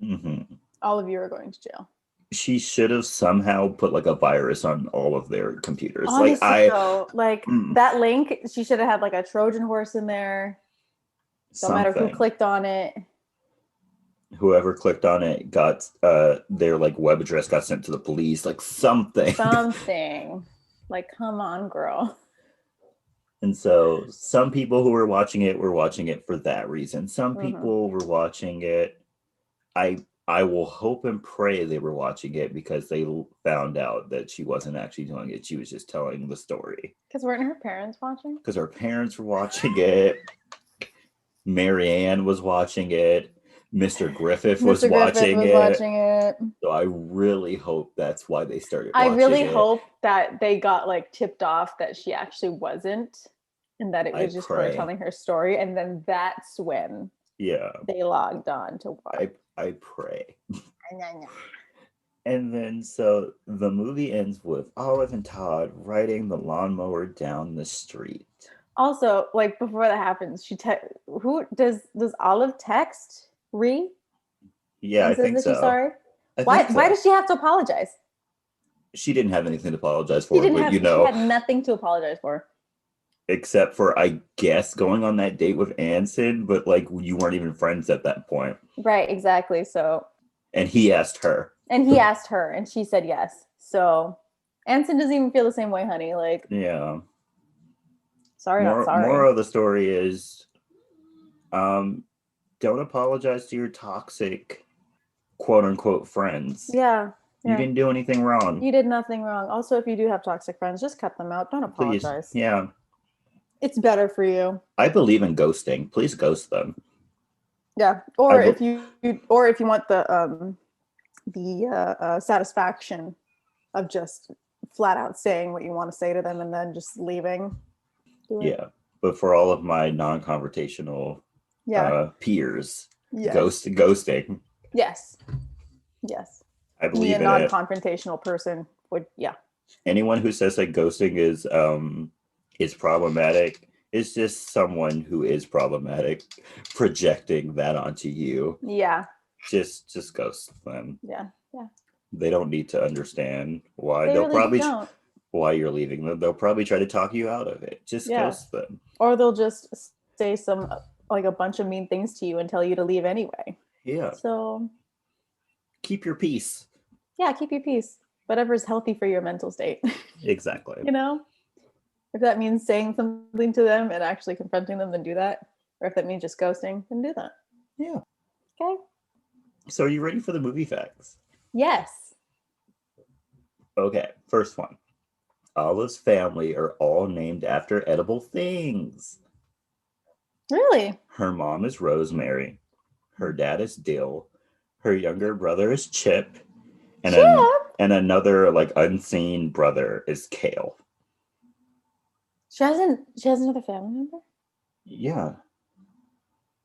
Mm-hmm. All of you are going to jail. She should have somehow put like a virus on all of their computers. Honestly, that link, she should have had like a Trojan horse in there. Don't matter who clicked on it. Whoever clicked on it got their like web address got sent to the police, like something. Like, come on, girl. And so some people who were watching it for that reason. Some people were watching it. I will hope and pray they were watching it because they found out that she wasn't actually doing it. She was just telling the story. Because weren't her parents watching? Because her parents were watching it. Marianne was watching it. Mr. Griffith was watching it. So I really hope that's why they started watching it. I really hope that they got like tipped off that she actually wasn't and that it was just her telling her story. And then that's when they logged on to watch. I pray. And then so the movie ends with Olive and Todd riding the lawnmower down the street. Also, like before that happens, who does Olive text Ree? Yeah, I think so. She's sorry. Why does she have to apologize? She didn't have anything to apologize for, but she had nothing to apologize for. Except for, I guess, going on that date with Anson, but like you weren't even friends at that point. Right, exactly. So. And he asked her. And she said yes. So Anson doesn't even feel the same way, honey. Like. Yeah. Sorry, not sorry. Moral of the story is, don't apologize to your toxic, quote unquote, friends. Yeah. You didn't do anything wrong. You did nothing wrong. Also, if you do have toxic friends, just cut them out. Don't apologize. Please. Yeah. It's better for you. I believe in ghosting. Please ghost them. Yeah. Or if you want the satisfaction of just flat out saying what you want to say to them and then just leaving. Yeah. But for all of my non-confrontational peers, ghosting. Yes. I believe in a non-confrontational person would, Anyone who says that ghosting is problematic is just someone who is problematic projecting that onto you. Yeah. Just ghost them. Yeah. They don't need to understand why. They'll probably don't. Why you're leaving them. They'll probably try to talk you out of it. Just ghost them. Or they'll just say a bunch of mean things to you and tell you to leave anyway. Yeah. So keep your peace. Yeah, keep your peace. Whatever is healthy for your mental state. Exactly. If that means saying something to them and actually confronting them, then do that. Or if that means just ghosting, then do that. Yeah. Okay. So are you ready for the movie facts? Yes. Okay, first one. Olive's family are all named after edible things. Really? Her mom is Rosemary. Her dad is Dill. Her younger brother is Chip. And another like unseen brother is Kale. She has another family member? Yeah.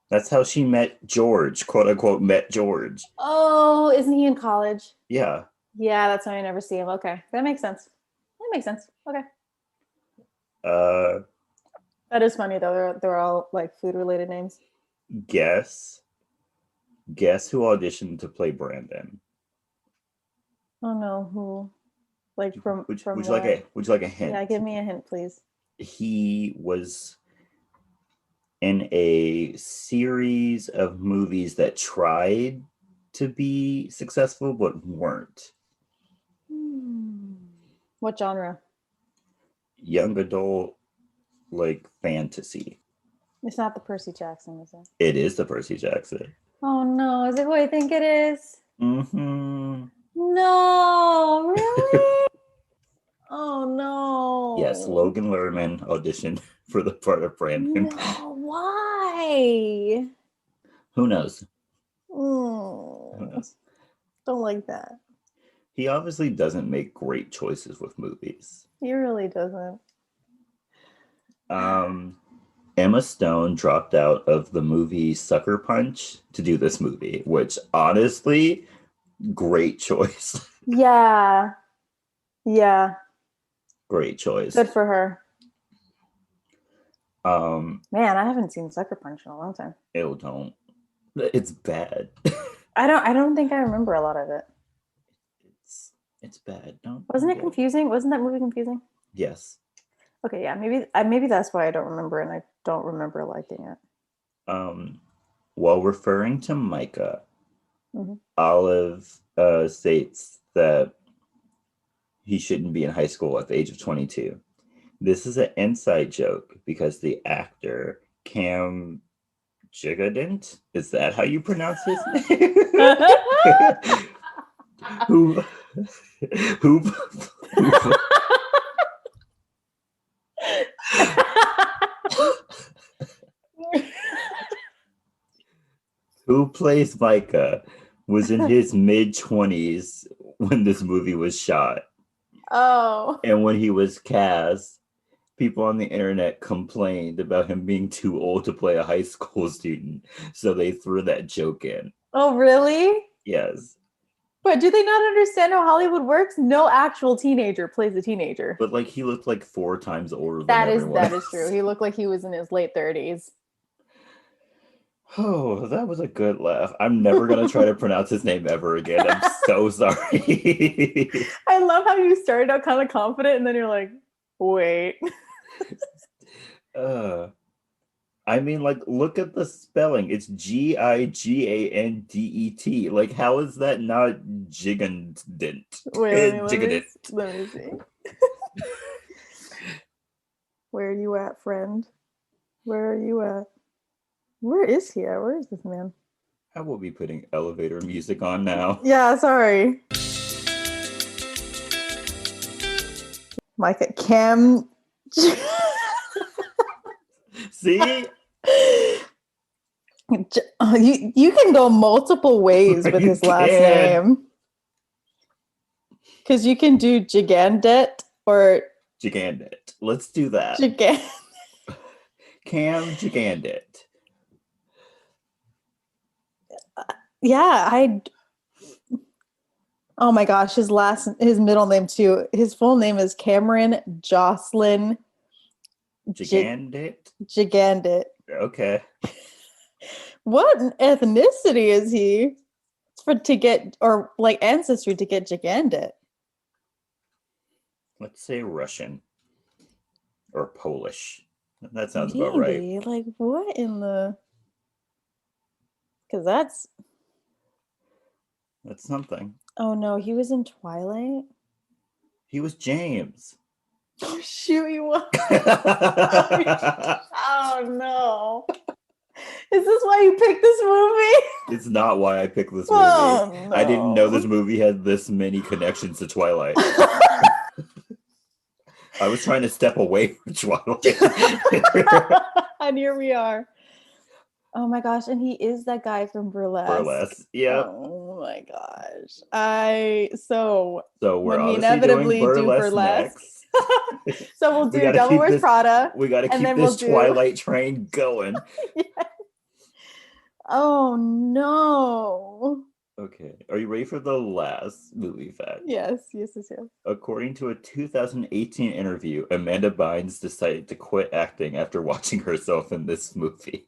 That's how she met George, quote unquote, met George. Oh, isn't he in college? Yeah. Yeah, that's why I never see him. Okay. That makes sense. Okay. That is funny though. They're all like food related names. Guess who auditioned to play Brandon? Oh no, who? Like from would you like a hint? Yeah, give me a hint, please. He was in a series of movies that tried to be successful but weren't. What genre? young adult, like fantasy. It's not the Percy Jackson, is it? It is the Percy Jackson. Oh no, is it who I think it is? Mm-hmm. No, really? Oh Yes, no. Logan Lerman auditioned for the part of Brandon. No, why? Who knows? Who Mm, knows? don't like that. He obviously doesn't make great choices with movies. He really doesn't. Emma Stone dropped out of the movie Sucker Punch to do this movie, which honestly, great choice. Yeah. Yeah. Great choice. Good for her. Um, Man, I haven't seen Sucker Punch in a long time. Ew, don't. It's bad. I don't think I remember a lot of it. It's bad. Don't. Wasn't it confusing? Wasn't that movie confusing? Yes. Okay, yeah, maybe that's why I don't remember, and I don't remember liking it. While referring to Micah, Mm-hmm. Olive states that he shouldn't be in high school at the age of 22. This is an inside joke because the actor Cam Gigadint, is that how you pronounce his name? who, who, who plays Micah was in his mid-20s when this movie was shot. Oh. And when he was cast, people on the internet complained about him being too old to play a high school student. So they threw that joke in. Oh, really? Yes. But do they not understand how Hollywood works? No actual teenager plays a teenager. But like he looked like 4 times older than That everyone is else. true. He looked like he was in his late 30s. Oh, that was a good laugh. I'm never going to try to pronounce his name ever again. I'm so sorry. I love how you started out kind of confident and then you're like, wait. I mean, like, look at the spelling. It's Gigandet. Like, how is that not Gigandent? Wait, Gigandent. let me see. Where are you at, friend? Where are you at? Where is he at? Where is this man? I will be putting elevator music on now. Yeah, sorry. Micah Cam. See? You can go multiple ways with his last name. Because you can do Gigandet or Gigandet. Let's do that. Cam Gigandet. Yeah, oh my gosh, his middle name too. His full name is Cameron Jocelyn Gigandet. Gigandet. Okay. What ethnicity is he? To get, or like ancestry to get Gigandet? Let's say Russian or Polish. That sounds Maybe. about right. Like what in the? Because that's something. Oh no, he was in Twilight. He was James. Oh shoot, he was. Oh no. Is this why you picked this movie? It's not why I picked this movie. Oh, no. I didn't know this movie had this many connections to Twilight. I was trying to step away from Twilight. And here we are. Oh my gosh, and he is that guy from Burlesque. Yeah. Oh my gosh. So we're when we inevitably do Burlesque. So we'll do Devil Wears Prada. We got to keep this Twilight train going. Yes. Oh no. Okay. Are you ready for the last movie fact? Yes. According to a 2018 interview, Amanda Bynes decided to quit acting after watching herself in this movie.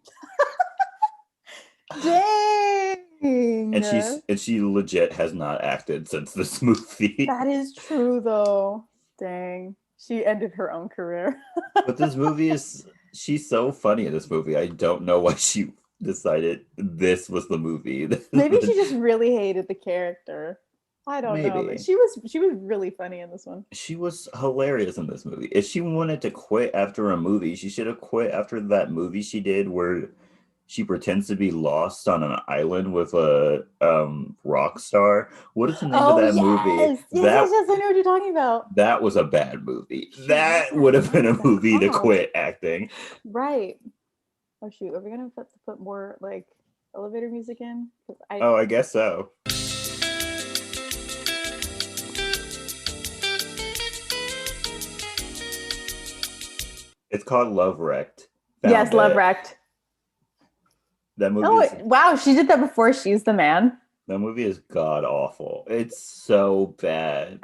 Dang. And she legit has not acted since this movie. That is true though. Dang. She ended her own career. But this movie she's so funny in this movie. I don't know why she decided this was the movie. Maybe she just really hated the character. I don't know, but Maybe. she was really funny in this one. She was hilarious in this movie. If she wanted to quit after a movie, she should have quit after that movie she did where she pretends to be lost on an island with a rock star. What is the name of Oh that movie? yes, I know what you're talking about. That was a bad movie. Shoot, That would have been a that movie to called? quit acting. Right. Oh shoot, are we gonna put more like elevator music in? 'Cause Oh, I guess so. It's called Love Wrecked. yes, Found Love it. Wrecked. That movie Oh is wow, she did that before She's the Man. that movie is god awful. It's so bad.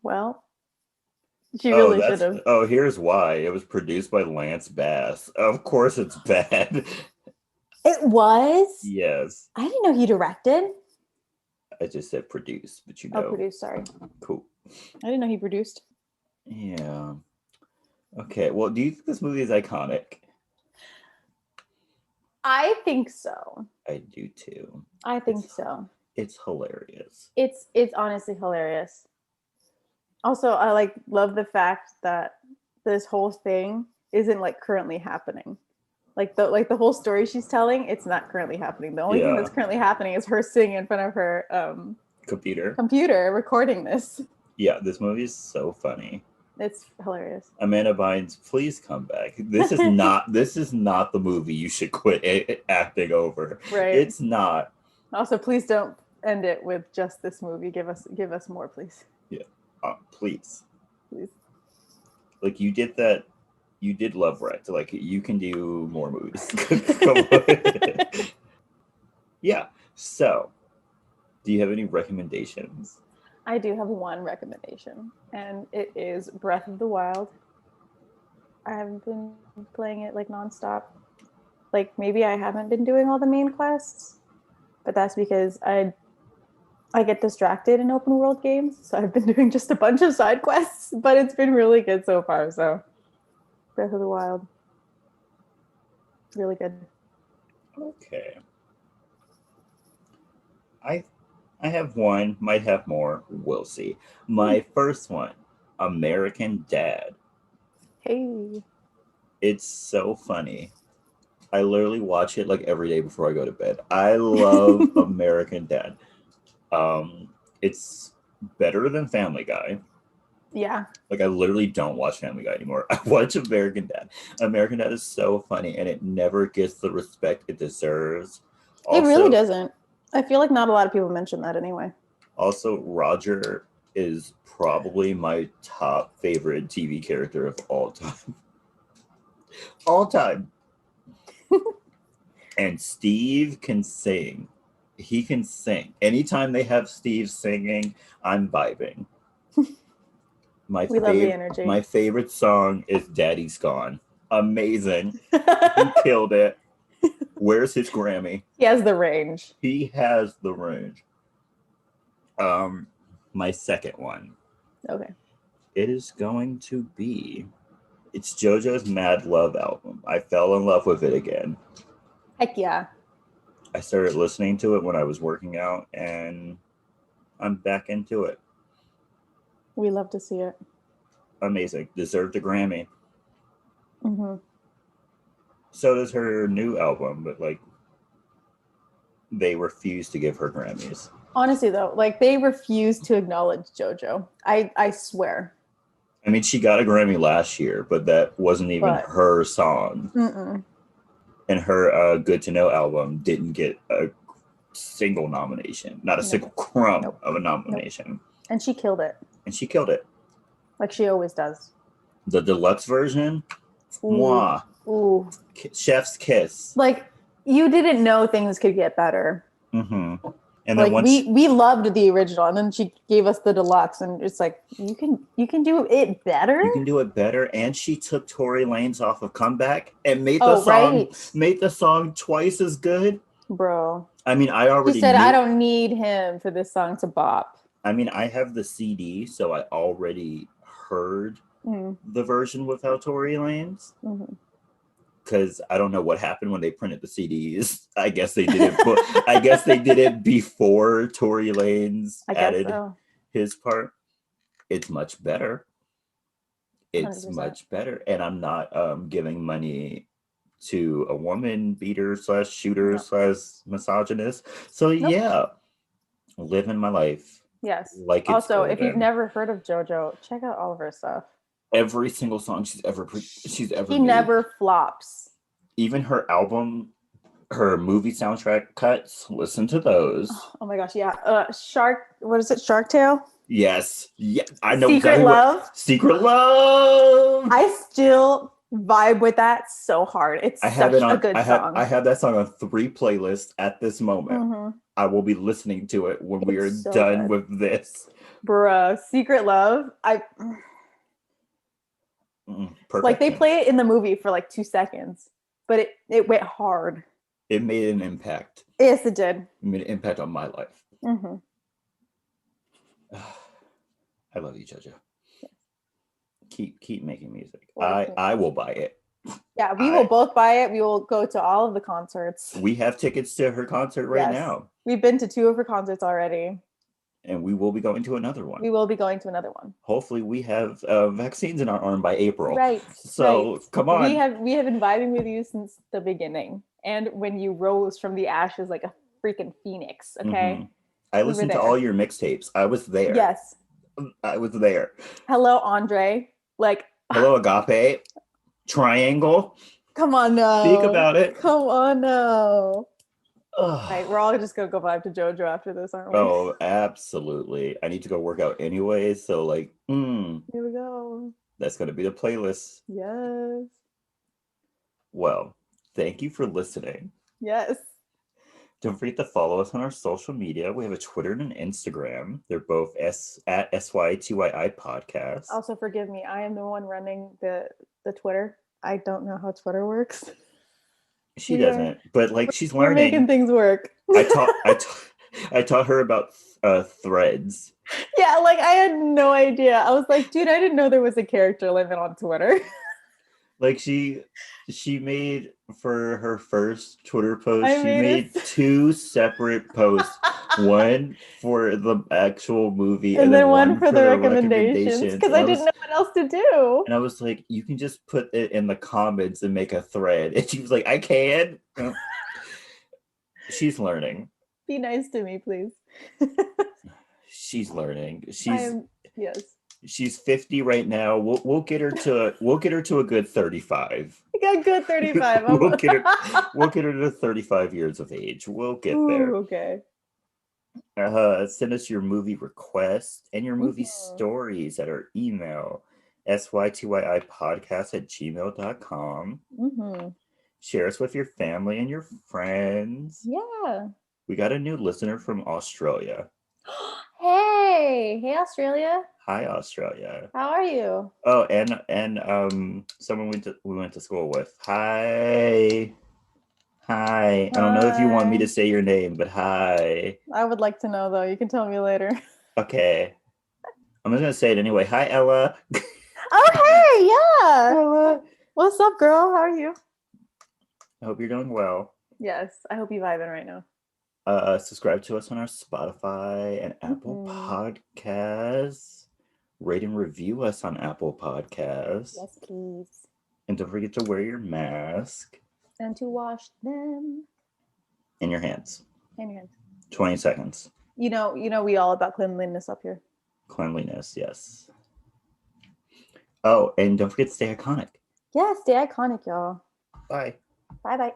Well, she really should That's have. here's why. It was produced by Lance Bass. Of course it's bad. It was. Yes. I didn't know he directed. I just said produced, but Oh, produced. Sorry, cool. I didn't know he produced. Yeah. Okay. Well, do you think this movie is iconic? I think so. I do too. I think so. It's hilarious. It's honestly hilarious. Also, I love the fact that this whole thing isn't like currently happening. Like the whole story she's telling, it's not currently happening. The only thing that's currently happening is her sitting in front of her computer recording this. Yeah, this movie is so funny. It's hilarious. Amanda Bynes, please come back. This is not the movie you should quit acting over. Right. It's not. Also, please don't end it with just this movie. Give us more, please. Yeah. Please. Please. Like you did that. You did Love Wrecked. Like you can do more movies. Come on. Yeah. So, do you have any recommendations? I do have one recommendation, and it is Breath of the Wild. I haven't been playing it like nonstop. Like maybe I haven't been doing all the main quests, but that's because I get distracted in open world games, so I've been doing just a bunch of side quests, but it's been really good so far. So Breath of the Wild, really good. Okay. I have one, might have more, we'll see. My first one, American Dad. Hey. It's so funny. I literally watch it like every day before I go to bed. I love American Dad. It's better than Family Guy. Yeah. Like I literally don't watch Family Guy anymore. I watch American Dad. American Dad is so funny and it never gets the respect it deserves. Also, it really doesn't. I feel like not a lot of people mention that anyway. Also, Roger is probably my top favorite TV character of all time. All time. And Steve can sing. He can sing. Anytime they have Steve singing, I'm vibing. Love the energy. My favorite song is Daddy's Gone. Amazing. He killed it. Where's his Grammy? He has the range. He has the range. My second one. Okay. It is going to be. It's JoJo's Mad Love album. I fell in love with it again. Heck yeah. I started listening to it when I was working out, and I'm back into it. We love to see it. Amazing. Deserved a Grammy. Mm-hmm. So does her new album, but like they refuse to give her Grammys. Honestly, though, like they refuse to acknowledge JoJo. I swear. I mean, she got a Grammy last year, but that wasn't even her song. Mm-mm. And her Good to Know album didn't get a single nomination, not a single crumb of a nomination. And she killed it. Like she always does. The deluxe version, mwah. Ooh. Chef's kiss. Like you didn't know things could get better. Mm-hmm. And then like we loved the original, and then she gave us the deluxe, and it's like you can do it better. You can do it better, and she took Tory Lanez off of Comeback and made the song twice as good, bro. I mean, I already. She said, "I don't need him for this song to bop." I mean, I have the CD, so I already heard the version without Tory Lanez. because I don't know what happened when they printed the CDs. I guess they did it. I guess they did it before Tory Lanez added his part. It's much better. It's 100%. much better, and I'm not giving money to a woman beater / shooter / misogynist. So yeah, living my life. Yes. Like it's also, golden. If you've never heard of JoJo, check out all of her stuff. Every single song she's ever He never flops. Even her album, her movie soundtrack cuts. Listen to those. Oh my gosh, yeah. What is it? Shark Tale? Yes. Yeah, I know Secret exactly Love. Secret Love. I still vibe with that so hard. It's such a good song. I have that song on 3 playlists at this moment. Mm-hmm. I will be listening to it when we are done with this. Bruh, Secret Love. Perfect. Like they play it in the movie for like 2 seconds, but it went hard. It made an impact. Yes, it did. It made an impact on my life. Mm-hmm. I love you, JoJo. Yes. Keep making music. I will buy it. Yeah, we will both buy it. We will go to all of the concerts. We have tickets to her concert right now. We've been to 2 of her concerts already. And we will be going to another one. We will be going to another one. Hopefully we have vaccines in our arm by April. Right. So come on. We have been vibing with you since the beginning. And when you rose from the ashes like a freaking phoenix, okay? Mm-hmm. I listened to all your mixtapes. I was there. Yes. I was there. Hello, Andre. Hello, Agape. Triangle. Come on now. Speak about it. Come on now. Right, we're all just gonna go vibe to JoJo after this, aren't we? Oh, absolutely. I need to go work out anyway, so here we go. That's gonna be the playlist. Yes. Well, thank you for listening. Yes. Don't forget to follow us on our social media. We have a Twitter and an Instagram. They're both at SYTYI Podcast. Also, forgive me. I am the one running the Twitter. I don't know how Twitter works. She doesn't, but she's learning. We're making things work. I taught her about threads. Yeah, I had no idea. I was like, dude, I didn't know there was a character limit on Twitter. She made for her first Twitter post. She made 2 separate posts. One for the actual movie, and then one for the recommendations. Because I didn't know what else to do. And I was like, "You can just put it in the comments and make a thread." And she was like, "I can." She's learning. Be nice to me, please. She's learning. Yes. She's 50 right now. We'll get her to a good 35. A good 35. we'll get her to 35 years of age. We'll get there. Okay. Send us your movie requests and your movie stories at our email, sytyipodcast@gmail.com. Mm-hmm. Share us with your family and your friends. Yeah. We got a new listener from Australia. Hey Australia. Hi Australia. How are you? Oh, and someone we went to school with. Hi. I don't know if you want me to say your name, but hi. I would like to know though. You can tell me later. Okay. I'm just gonna say it anyway. Hi Ella. Oh hey, yeah. Ella. What's up, girl? How are you? I hope you're doing well. Yes, I hope you're vibing right now. Subscribe to us on our Spotify and Apple Podcasts. Rate and review us on Apple Podcasts. Yes, please. And don't forget to wear your mask. And to wash them. In your hands. 20 seconds. You know, we all about cleanliness up here. Cleanliness, yes. Oh, and don't forget to stay iconic. Yeah, stay iconic, y'all. Bye. Bye-bye.